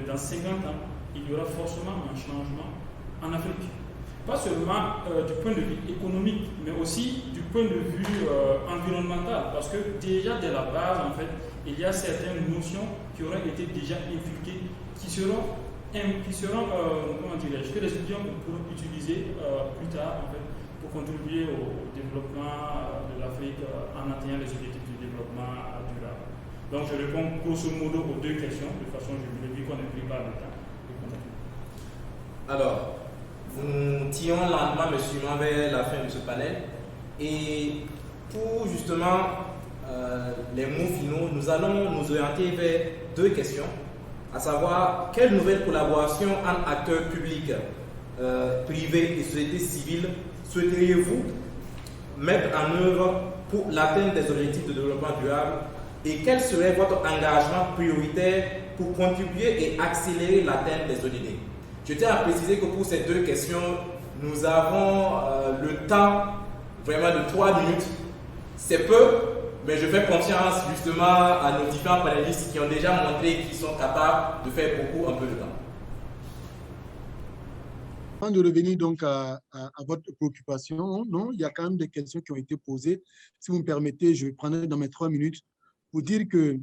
dans 50 ans, il y aura forcément un changement en Afrique. Pas seulement du point de vue économique, mais aussi du point de vue environnemental, parce que déjà dès la base, en fait, il y a certaines notions qui auraient été déjà inculquées, qui seront comment dirais-je, que les étudiants pourront utiliser plus tard en fait, pour contribuer au développement de l'Afrique en atteignant les objectifs du développement durable. Donc je réponds grosso modo aux deux questions, de façon je vous l'ai dit qu'on ne prie pas le temps.
Alors, nous tirons lentement mais sûrement vers la fin de ce panel. Et pour justement les mots finaux, nous allons nous orienter vers deux questions, à savoir quelle nouvelle collaboration entre acteurs publics, privés et société civile souhaiteriez-vous mettre en œuvre pour l'atteinte des objectifs de développement durable, et quel serait votre engagement prioritaire pour contribuer et accélérer l'atteinte des ODD? Je tiens à préciser que pour ces deux questions, nous avons le temps vraiment de 3 minutes. C'est peu, mais je fais confiance justement à nos différents panélistes qui ont déjà montré qu'ils sont capables de faire beaucoup en peu de temps.
Avant de revenir donc à votre préoccupation, non, il y a quand même des questions qui ont été posées. Si vous me permettez, je prendrai dans mes 3 minutes pour dire qu'il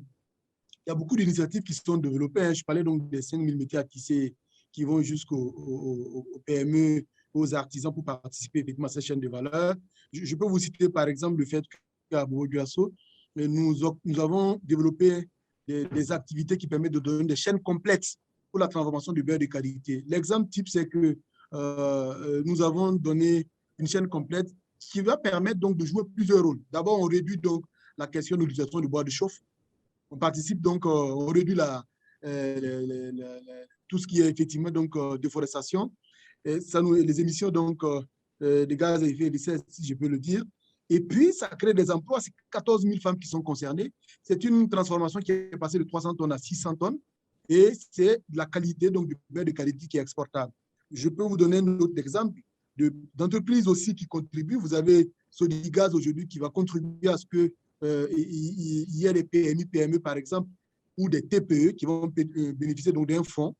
y a beaucoup d'initiatives qui sont développées. Je parlais donc des 5000 métiers à tisser qui vont jusqu'aux PME, aux artisans pour participer effectivement à cette chaîne de valeur. Je peux vous citer par exemple le fait qu'à Bobo-Dioulasso, nous avons développé des activités qui permettent de donner des chaînes complexes pour la transformation du beurre de qualité. L'exemple type, c'est que nous avons donné une chaîne complète qui va permettre donc de jouer plusieurs rôles. D'abord, on réduit donc la question de l'utilisation du bois de chauffe. On participe donc, on réduit tout ce qui est effectivement donc déforestation, et ça les émissions donc de gaz à effet de serre, si je peux le dire. Et puis, ça crée des emplois. C'est 14 000 femmes qui sont concernées. C'est une transformation qui est passée de 300 tonnes à 600 tonnes. Et c'est de la qualité, donc du beurre de qualité qui est exportable. Je peux vous donner un autre exemple d'entreprises aussi qui contribuent. Vous avez Sodigaz aujourd'hui qui va contribuer à ce qu'il y ait des PMI, PME par exemple, ou des TPE qui vont bénéficier d'un fonds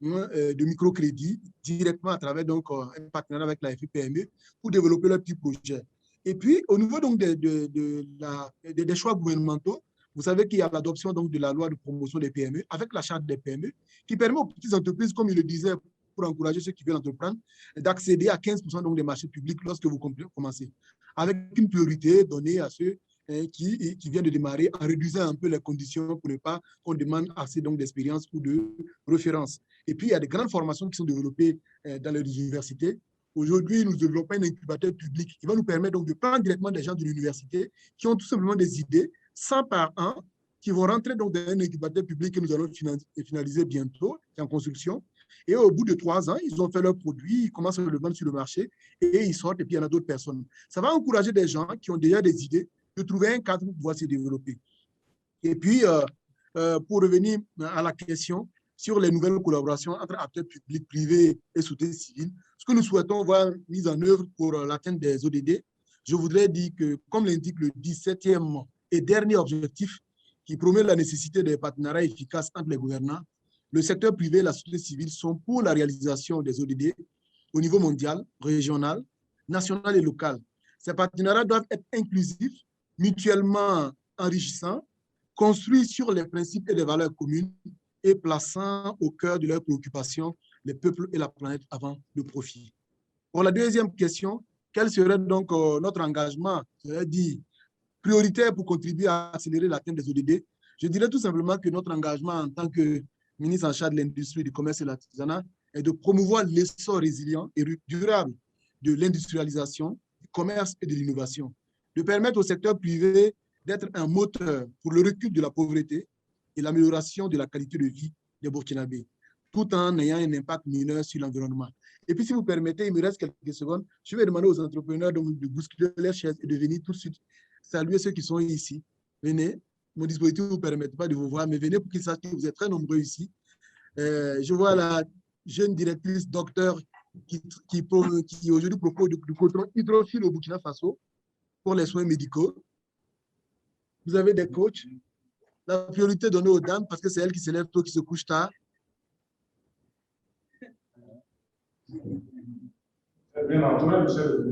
de microcrédit directement à travers donc, un partenariat avec la FIPME pour développer leurs petits projets. Et puis, au niveau donc, des choix gouvernementaux, vous savez qu'il y a l'adoption de la loi de promotion des PME avec la charte des PME qui permet aux petites entreprises, comme il le disait, pour encourager ceux qui veulent entreprendre, d'accéder à 15% donc, des marchés publics lorsque vous commencez, avec une priorité donnée à ceux qui viennent de démarrer en réduisant un peu les conditions pour ne pas qu'on demande assez d'expérience ou de référence. Et puis, il y a des grandes formations qui sont développées dans les universités Aujourd'hui, nous développons un incubateur public qui va nous permettre donc de prendre directement des gens de l'université qui ont tout simplement des idées, 100 par an, qui vont rentrer donc dans un incubateur public que nous allons finaliser bientôt, qui est en construction. Et au bout de 3 ans, ils ont fait leur produit, ils commencent à le vendre sur le marché et ils sortent et puis il y en a d'autres personnes. Ça va encourager des gens qui ont déjà des idées de trouver un cadre pour pouvoir se développer. Et puis, pour revenir à la question sur les nouvelles collaborations entre acteurs publics, privés et société civile, ce que nous souhaitons voir mis en œuvre pour l'atteinte des ODD, je voudrais dire que, comme l'indique le 17e et dernier objectif, qui promet la nécessité des partenariats efficaces entre les gouvernants, le secteur privé et la société civile sont pour la réalisation des ODD au niveau mondial, régional, national et local. Ces partenariats doivent être inclusifs, mutuellement enrichissants, construits sur les principes et les valeurs communes et plaçant au cœur de leurs préoccupations les peuples et la planète avant le profit. Pour la deuxième question, quel serait donc notre engagement, je dit, prioritaire pour contribuer à accélérer l'atteinte des ODD? Je dirais tout simplement que notre engagement en tant que ministre en charge de l'industrie, du commerce et de l'artisanat est de promouvoir l'essor résilient et durable de l'industrialisation, du commerce et de l'innovation, de permettre au secteur privé d'être un moteur pour le recul de la pauvreté et l'amélioration de la qualité de vie des Burkinabés, tout en ayant un impact mineur sur l'environnement. Et puis, si vous permettez, il me reste quelques secondes, je vais demander aux entrepreneurs de bousculer leurs chaises et de venir tout de suite saluer ceux qui sont ici. Venez, mon dispositif ne vous permet pas de vous voir, mais venez pour qu'ils sachent que vous êtes très nombreux ici. Je vois la jeune directrice docteur qui aujourd'hui propose du coton hydrophile au Burkina Faso pour les soins médicaux. Vous avez des coachs. La priorité donnée aux dames parce que c'est elles qui se lèvent tôt, qui se couchent tard.
Bien entouré, monsieur.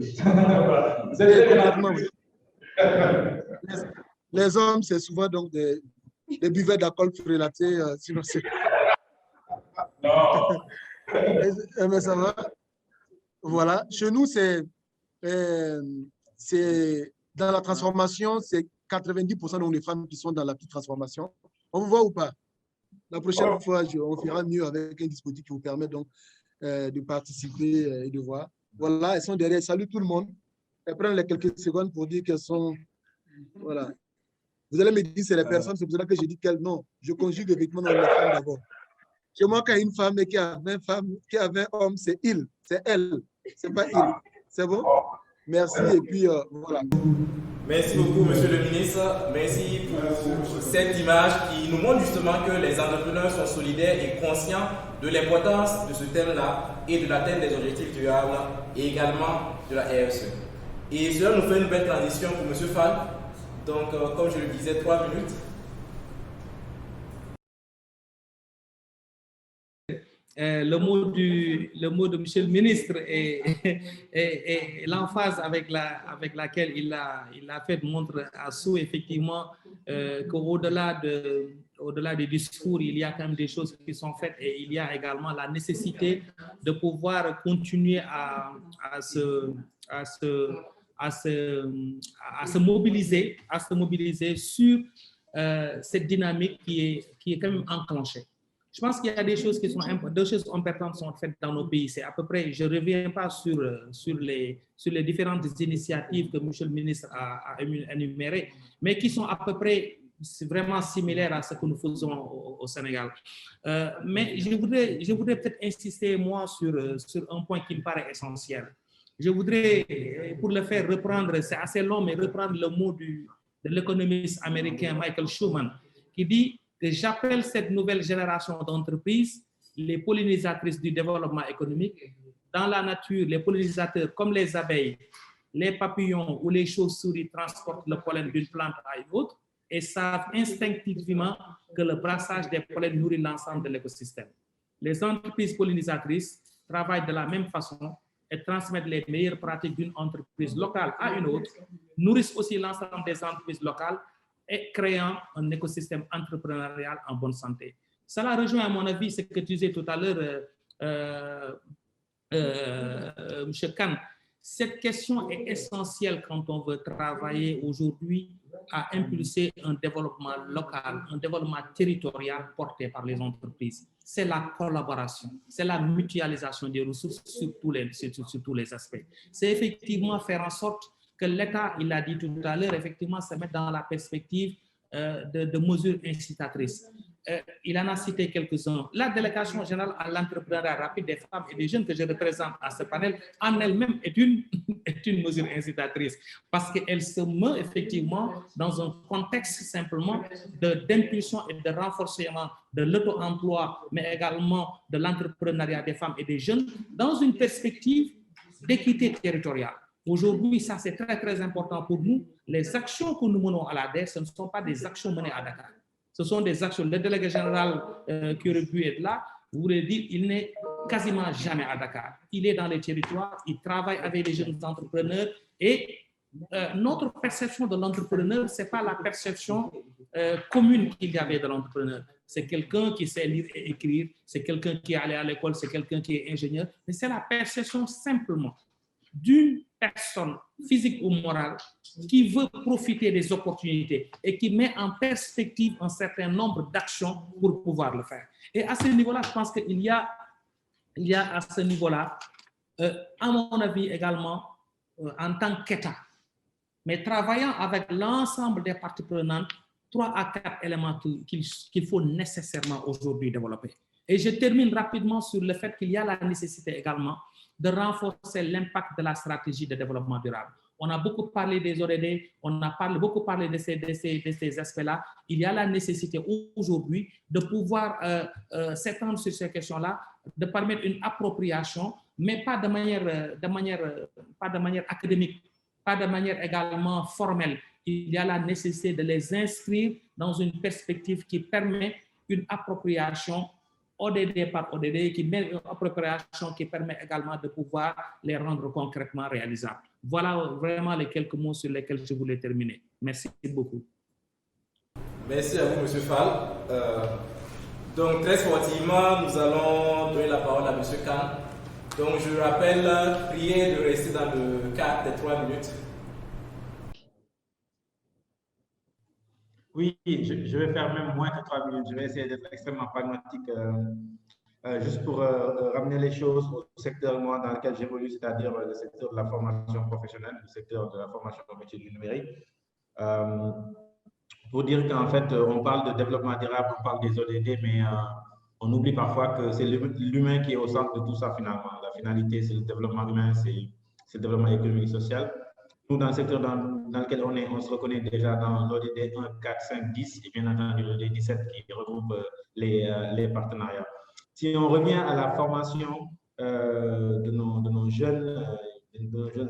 Les hommes, c'est souvent donc des buvets d'alcool prélatés, sinon c'est...
Non.
Mais ça va. Voilà. Chez nous, c'est dans la transformation, c'est 90% des femmes qui sont dans la petite transformation. On vous voit ou pas? La prochaine fois, on fera mieux avec un dispositif qui vous permet donc de participer et de voir. Voilà, elles sont derrière. Salut tout le monde. Elles prennent les quelques secondes pour dire qu'elles sont... Voilà. Vous allez me dire c'est les personnes, c'est pour ça que j'ai dit qu'elles... Non, je conjugue effectivement dans les femmes d'abord. Chez moi, quand il y a une femme et qui a 20 femmes, qui a 20 hommes, c'est il, c'est elle. C'est pas il. C'est bon? Merci. Et puis, voilà.
Merci beaucoup, monsieur le ministre. Merci pour cette image qui nous montre justement que les entrepreneurs sont solidaires et conscients de l'importance de ce thème-là et de l'atteinte des objectifs durables et également de la RSE. Et cela nous fait une belle transition pour monsieur Fall. Donc, comme je le disais, 3 minutes.
Le mot de monsieur le ministre et l'emphase avec laquelle il a fait montre à Sou, effectivement, qu'au-delà des discours, il y a quand même des choses qui sont faites et il y a également la nécessité de pouvoir continuer à se mobiliser sur cette dynamique qui est quand même enclenchée. Je pense qu'il y a des choses qui sont importantes, 2 choses importantes sont faites dans nos pays. C'est à peu près, je ne reviens pas sur les différentes initiatives que M. le ministre a énumérées, mais qui sont à peu près vraiment similaires à ce que nous faisons au Sénégal. Mais je voudrais peut-être insister, moi, sur un point qui me paraît essentiel. Je voudrais, pour le faire, reprendre, c'est assez long, mais reprendre le mot de l'économiste américain Michael Schuman, qui dit que j'appelle cette nouvelle génération d'entreprises les pollinisatrices du développement économique. Dans la nature, les pollinisateurs, comme les abeilles, les papillons ou les chauves-souris transportent le pollen d'une plante à une autre et savent instinctivement que le brassage des pollens nourrit l'ensemble de l'écosystème. Les entreprises pollinisatrices travaillent de la même façon et transmettent les meilleures pratiques d'une entreprise locale à une autre, nourrissent aussi l'ensemble des entreprises locales et créant un écosystème entrepreneurial en bonne santé. Cela rejoint, à mon avis, ce que tu disais tout à l'heure, M. Khan. Cette question est essentielle quand on veut travailler aujourd'hui à impulser un développement local, un développement territorial porté par les entreprises. C'est la collaboration, c'est la mutualisation des ressources sur tous les aspects. C'est effectivement faire en sorte que l'État, il l'a dit tout à l'heure, effectivement se mette dans la perspective de mesures incitatrices. Il en a cité quelques-uns. La délégation générale à l'entrepreneuriat rapide des femmes et des jeunes que je représente à ce panel, en elle-même est une mesure incitatrice parce qu'elle se met effectivement dans un contexte simplement d'impulsion et de renforcement de l'auto-emploi, mais également de l'entrepreneuriat des femmes et des jeunes dans une perspective d'équité territoriale. Aujourd'hui, ça c'est très très important pour nous. Les actions que nous menons à l'ADER, ce ne sont pas des actions menées à Dakar. Ce sont des actions. Le délégué général qui aurait pu être là, vous voulez dire, il n'est quasiment jamais à Dakar. Il est dans les territoires, il travaille avec les jeunes entrepreneurs et notre perception de l'entrepreneur, ce n'est pas la perception commune qu'il y avait de l'entrepreneur. C'est quelqu'un qui sait lire et écrire, c'est quelqu'un qui est allé à l'école, c'est quelqu'un qui est ingénieur, mais c'est la perception simplement d'une personne physique ou morale qui veut profiter des opportunités et qui met en perspective un certain nombre d'actions pour pouvoir le faire. Et à ce niveau-là, je pense qu'il y a à ce niveau-là, à mon avis également, en tant qu'État, mais travaillant avec l'ensemble des parties prenantes, 3 à 4 éléments qu'il faut nécessairement aujourd'hui développer. Et je termine rapidement sur le fait qu'il y a la nécessité également de renforcer l'impact de la stratégie de développement durable. On a beaucoup parlé des ODD, on a beaucoup parlé de ces aspects-là. Il y a la nécessité aujourd'hui de pouvoir s'étendre sur ces questions-là, de permettre une appropriation, mais pas de manière académique, pas de manière également formelle. Il y a la nécessité de les inscrire dans une perspective qui permet une appropriation ODD par ODD, qui met une appropriation qui permet également de pouvoir les rendre concrètement réalisables. Voilà vraiment les quelques mots sur lesquels je voulais terminer. Merci beaucoup.
Merci à vous, M. Fall. Donc, très sportivement, nous allons donner la parole à M. Khan. Donc, je rappelle, priez de rester dans le cadre des 3 minutes.
Oui, je vais faire même moins que 3 minutes. Je vais essayer d'être extrêmement pragmatique, juste pour ramener les choses au secteur moi, dans lequel j'évolue, c'est-à-dire le secteur de la formation professionnelle, le secteur de la formation au métier du numérique. Pour dire qu'en fait, on parle de développement durable, on parle des ODD, mais on oublie parfois que c'est l'humain qui est au centre de tout ça finalement. La finalité, c'est le développement humain, c'est le développement économique et social. Nous, dans le secteur dans lequel on est, on se reconnaît déjà dans l'ODD 1, 4, 5, 10 et bien entendu l'ODD 17 qui regroupe les partenariats. Si on revient à la formation de nos jeunes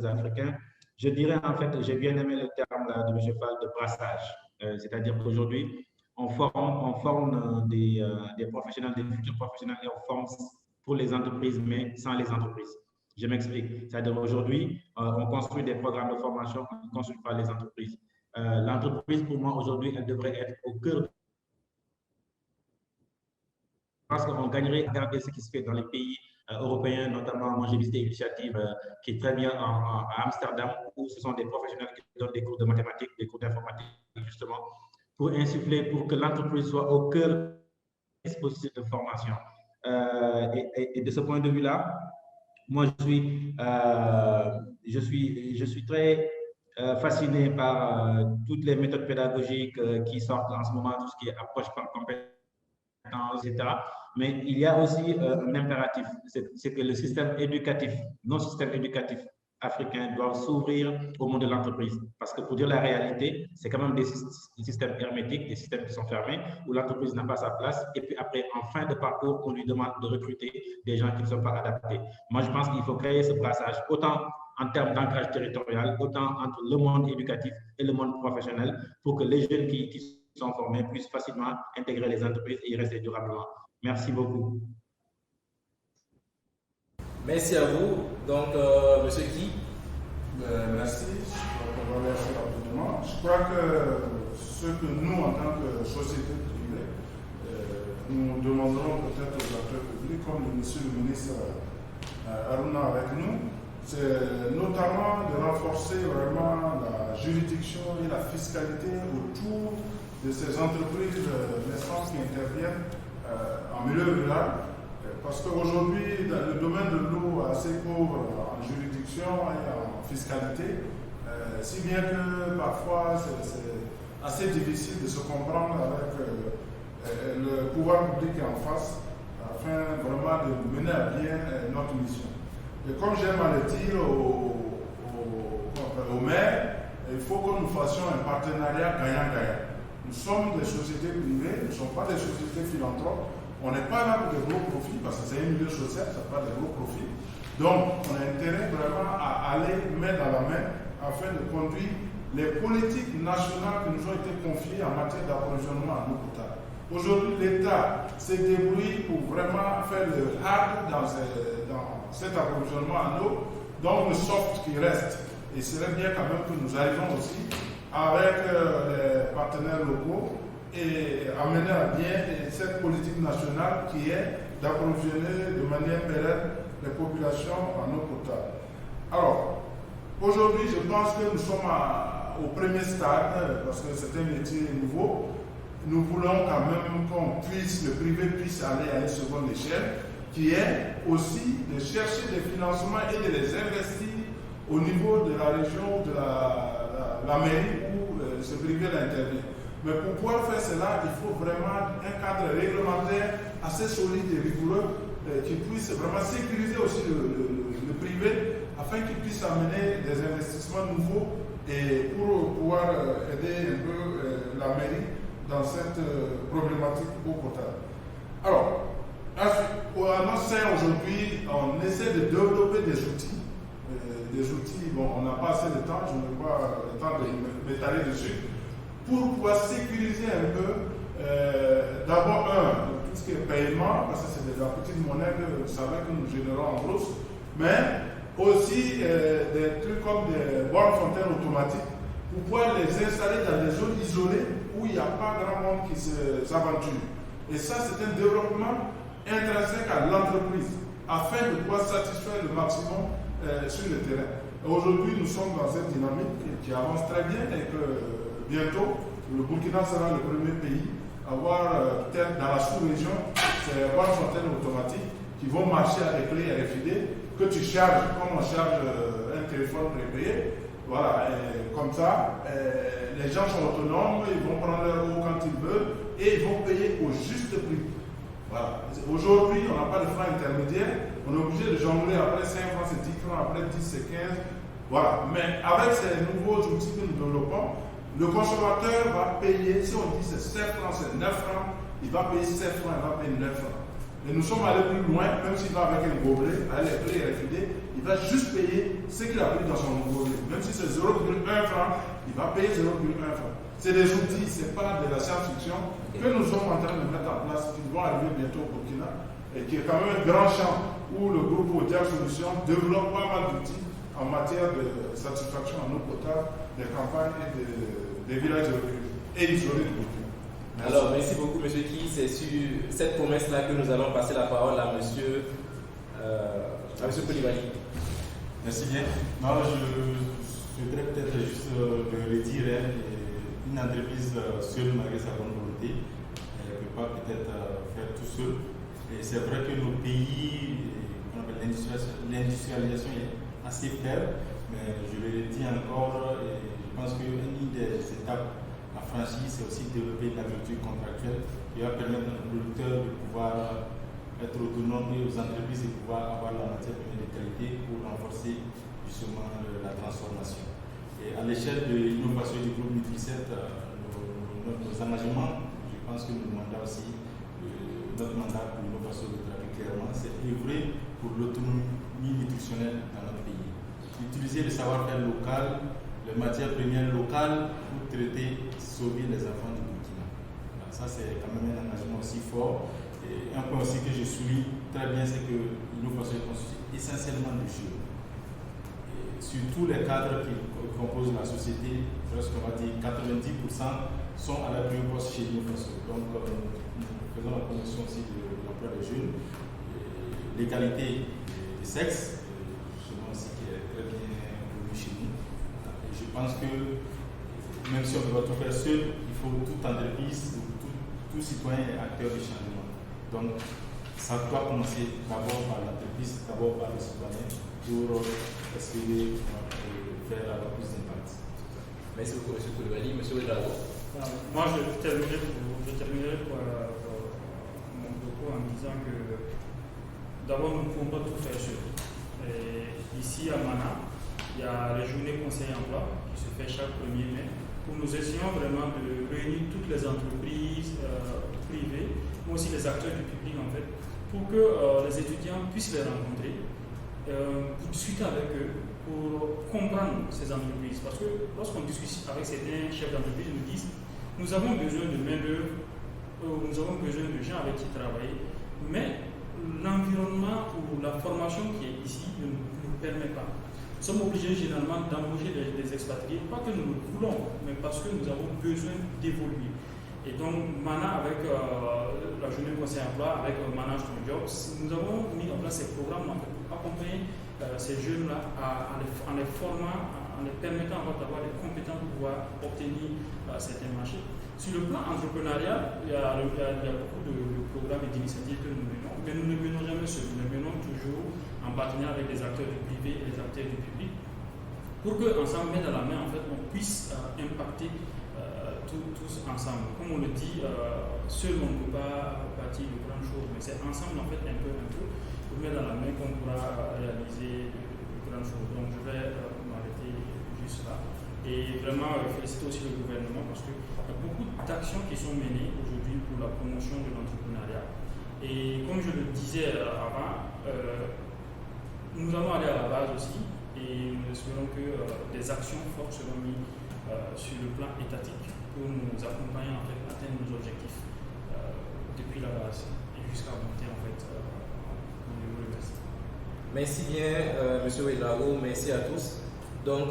Africains, je dirais en fait, j'ai bien aimé le terme là, de M. Fall de brassage. C'est-à-dire qu'aujourd'hui, on forme des professionnels, des futurs professionnels et on forme pour les entreprises, mais sans les entreprises. Je m'explique. C'est-à-dire aujourd'hui, on construit des programmes de formation, on ne construit pas les entreprises. L'entreprise, pour moi, aujourd'hui, elle devrait être au cœur. Parce qu'on gagnerait à regarder ce qui se fait dans les pays européens, notamment, moi j'ai visité une initiative qui est très bien à Amsterdam, où ce sont des professionnels qui donnent des cours de mathématiques, des cours d'informatique, justement, pour insuffler, pour que l'entreprise soit au cœur du dispositif de formation. Et de ce point de vue-là, moi, je suis très fasciné par toutes les méthodes pédagogiques qui sortent en ce moment, tout ce qui est approche par compétence, etc. Mais il y a aussi un impératif, c'est que le système éducatif, nos systèmes éducatifs africains doivent s'ouvrir au monde de l'entreprise. Parce que pour dire la réalité, c'est quand même des systèmes hermétiques, des systèmes qui sont fermés, où l'entreprise n'a pas sa place. Et puis après, en fin de parcours, on lui demande de recruter des gens qui ne sont pas adaptés. Moi, je pense qu'il faut créer ce brassage, autant en termes d'ancrage territorial, autant entre le monde éducatif et le monde professionnel, pour que les jeunes qui sont formés puissent facilement intégrer les entreprises et y rester durablement. Merci beaucoup.
Merci à vous. Donc, Monsieur Guy.
Merci. On va remercier rapidement. Je crois que ce que nous, en tant que société privée, nous demanderons peut-être aux acteurs publics, comme monsieur le ministre Aruna avec nous, c'est notamment de renforcer vraiment la juridiction et la fiscalité autour de ces entreprises naissantes qui interviennent en milieu rural. Parce qu'aujourd'hui, le domaine de l'eau est assez pauvre en juridiction et en fiscalité, si bien que parfois c'est assez difficile de se comprendre avec le pouvoir public en face afin vraiment de mener à bien notre mission. Et comme j'aime à le dire aux maires, il faut que nous fassions un partenariat gagnant-gagnant. Nous sommes des sociétés privées, nous ne sommes pas des sociétés philanthropes. On n'est pas là pour des gros profits, parce que c'est un milieu social, ça n'a pas de gros profits. Donc, on a intérêt vraiment à aller main dans la main afin de conduire les politiques nationales qui nous ont été confiées en matière d'approvisionnement en eau potable. Aujourd'hui, l'État s'est débrouillé pour vraiment faire le hard dans cet approvisionnement en eau, donc le soft qui reste. Et il serait bien quand même que nous arrivions aussi avec les partenaires locaux et amener à bien cette politique nationale qui est d'approvisionner de manière pérenne les populations en eau potable. Alors, aujourd'hui, je pense que nous sommes au premier stade, parce que c'est un métier nouveau. Nous voulons quand même le privé puisse aller à une seconde échelle, qui est aussi de chercher des financements et de les investir au niveau de la région, de la mairie où ce privé intervient. Mais pour pouvoir faire cela, il faut vraiment un cadre réglementaire assez solide et rigoureux qui puisse vraiment sécuriser aussi le privé afin qu'il puisse amener des investissements nouveaux et pour pouvoir aider un peu la mairie dans cette problématique eau potable. Alors, à notre sein aujourd'hui, on essaie de développer des outils. Bon, on n'a pas assez de temps, je n'ai pas le temps de m'étaler dessus. Pour pouvoir sécuriser un peu, d'abord tout ce qui est paiement, parce que c'est de la petite monnaie que vous savez que nous générons en brousse, mais aussi des trucs comme des bornes fontaines automatiques pour pouvoir les installer dans des zones isolées où il n'y a pas grand monde qui s'aventure. Et ça, c'est un développement intrinsèque à l'entreprise afin de pouvoir satisfaire le maximum sur le terrain. Aujourd'hui, nous sommes dans cette dynamique qui avance très bien et que bientôt, le Burkina sera le premier pays à avoir, peut-être dans la sous-région, ces bornes fontaines automatiques qui vont marcher à des clés RFID que tu charges comme on charge un téléphone prépayé. Voilà, et comme ça, les gens sont autonomes, ils vont prendre leur eau quand ils veulent et ils vont payer au juste prix. Voilà. Aujourd'hui, on n'a pas de frein intermédiaire, on est obligé de jongler après 5 francs, c'est 10 francs, après 10, c'est 15. Voilà. Mais avec ces nouveaux outils que nous développons, le consommateur va payer, si on dit c'est 7 francs, c'est 9 francs, il va payer 7 francs, il va payer 9 francs. Et nous sommes allés plus loin, même s'il va avec un gobelet, avec les prix RFID, il va juste payer ce qu'il a pris dans son gobelet. Même si c'est 0,1 franc, il va payer 0,1 franc. C'est des outils, ce n'est pas de la science-fiction que nous sommes en train de mettre en place, qui vont arriver bientôt au Burkina, et qui est quand même un grand champ où le groupe Audiac Solutions développe pas mal d'outils en matière de satisfaction en eau potable des campagnes et des villages et isolés du Burkina. Merci.
Alors, merci beaucoup, M. Ki. C'est sur cette promesse-là que nous allons passer la parole à M. Coulibaly.
Merci bien. Non, je voudrais peut-être juste le dire. Une entreprise seule, malgré sa bonne volonté, ne peut pas peut-être faire tout seul. Et c'est vrai que nos pays, l'industrialisation est assez faible, mais je le dis encore, et je pense qu'une des étapes à franchir, c'est aussi développer une agriculture contractuelle qui va permettre à nos producteurs de pouvoir être autonomes et aux entreprises de pouvoir avoir la matière première de qualité pour renforcer justement la transformation. Et à l'échelle de l'innovation du groupe Nutri7, nos engagements, je pense que notre mandat aussi, notre mandat pour l'innovation de travail clairement, c'est œuvrer pour l'autonomie nutritionnelle dans notre pays. Utiliser le savoir-faire local, les matières premières locales pour traiter, sauver les enfants du Burkina. Ça, c'est quand même un engagement aussi fort. Et un point aussi que je souligne très bien, c'est que l'innovation est constituée essentiellement de jeunes. Sur tous les cadres qui composent la société, presque on va dire 90% sont à la première poste chez nous. Donc nous faisons la promotion aussi de l'emploi des jeunes, l'égalité des sexes, justement aussi qui est pense que même si on ne va tout faire seul, il faut toute entreprise, tout citoyen et acteur du changement. Donc, ça doit commencer d'abord par l'entreprise, d'abord par le citoyen, pour essayer de faire avoir plus d'impact.
Merci beaucoup, M. Koulibaly. M. Ouedraogo.
Moi, je terminerai mon propos en disant que d'abord, nous ne pouvons pas tout faire seul. Ici, à Mana, il y a les journées conseil emploi qui se fait chaque 1er mai, où nous essayons vraiment de réunir toutes les entreprises privées, mais aussi les acteurs du public, en fait, pour que les étudiants puissent les rencontrer, pour discuter avec eux, pour comprendre ces entreprises. Parce que lorsqu'on discute avec certains chefs d'entreprise, ils nous disent nous avons besoin de main-d'œuvre, nous avons besoin de gens avec qui travailler, mais l'environnement ou la formation qui est ici ne nous permet pas. Nous sommes obligés généralement d'embaucher des expatriés, pas que nous le voulons, mais parce que nous avons besoin d'évoluer. Et donc, Mana, avec la journée conseil emploi, avec Manage ton Job, nous avons mis en place ces programmes pour accompagner ces jeunes-là en les formant, en les permettant d'avoir les compétences pour pouvoir obtenir certains marchés. Sur le plan entrepreneurial, il y a beaucoup de programmes et d'initiatives que nous menons, mais nous ne menons jamais seuls, nous les menons toujours en partenariat avec les acteurs du privé et les acteurs du public, pour qu'ensemble, main dans la main, en fait, on puisse impacter tous ensemble. Comme on le dit, seul on ne peut pas bâtir de grandes choses, mais c'est ensemble, en fait, un peu, pour mettre dans la main qu'on pourra réaliser de grandes choses. Donc, je vais m'arrêter juste là. Et vraiment féliciter aussi le gouvernement parce qu'il y a beaucoup d'actions qui sont menées aujourd'hui pour la promotion de l'entrepreneuriat. Et comme je le disais avant, nous allons aller à la base aussi et nous espérons que des actions fortes seront mises sur le plan étatique pour nous accompagner en fait à atteindre nos objectifs depuis la base et jusqu'à monter en fait au niveau de l'Est.
Merci bien, M. Ouedraogo, merci à tous. Donc,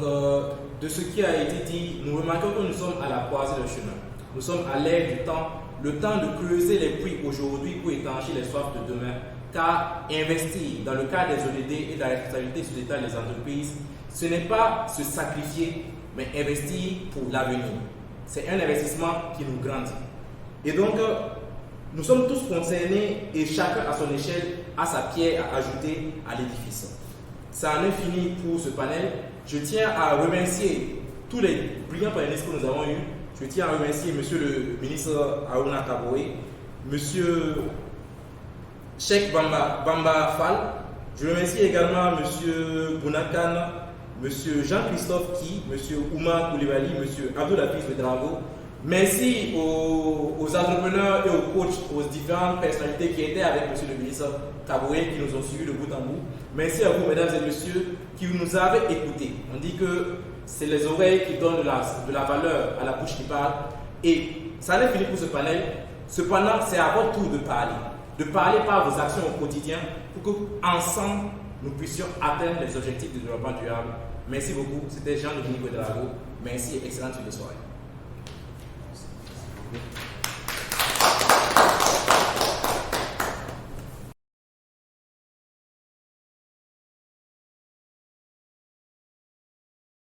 de ce qui a été dit, nous remarquons que nous sommes à la croisée de chemin. Nous sommes à l'ère du temps, le temps de creuser les puits aujourd'hui pour étancher les soifs de demain. Car investir dans le cadre des ODD et de la responsabilité sociétale des entreprises, ce n'est pas se sacrifier, mais investir pour l'avenir. C'est un investissement qui nous grandit. Et donc, nous sommes tous concernés et chacun à son échelle a sa pierre à ajouter à l'édifice. Ça en est fini pour ce panel. Je tiens à remercier tous les brillants panélistes que nous avons eus. Je tiens à remercier M. le ministre Aruna Kaboé, M. Cheikh Bamba Fall. Je remercie également M. Bounakan, M. Jean-Christophe Ki, M. Oumar Koulibaly, M. Abdoulafiz Ouedraogo. Merci aux entrepreneurs et aux coachs, aux différentes personnalités qui étaient avec M. le ministre Kaboé, qui nous ont suivis de bout en bout. Merci à vous, mesdames et messieurs, qui nous avez écoutés. On dit que c'est les oreilles qui donnent de la valeur à la bouche qui parle. Et ça n'est fini pour ce panel. Cependant, c'est à votre tour de parler par vos actions au quotidien pour qu'ensemble, nous puissions atteindre les objectifs de développement durable. Merci beaucoup. C'était Jean-Dominique Ouedraogo. Merci et excellente suite de soirée.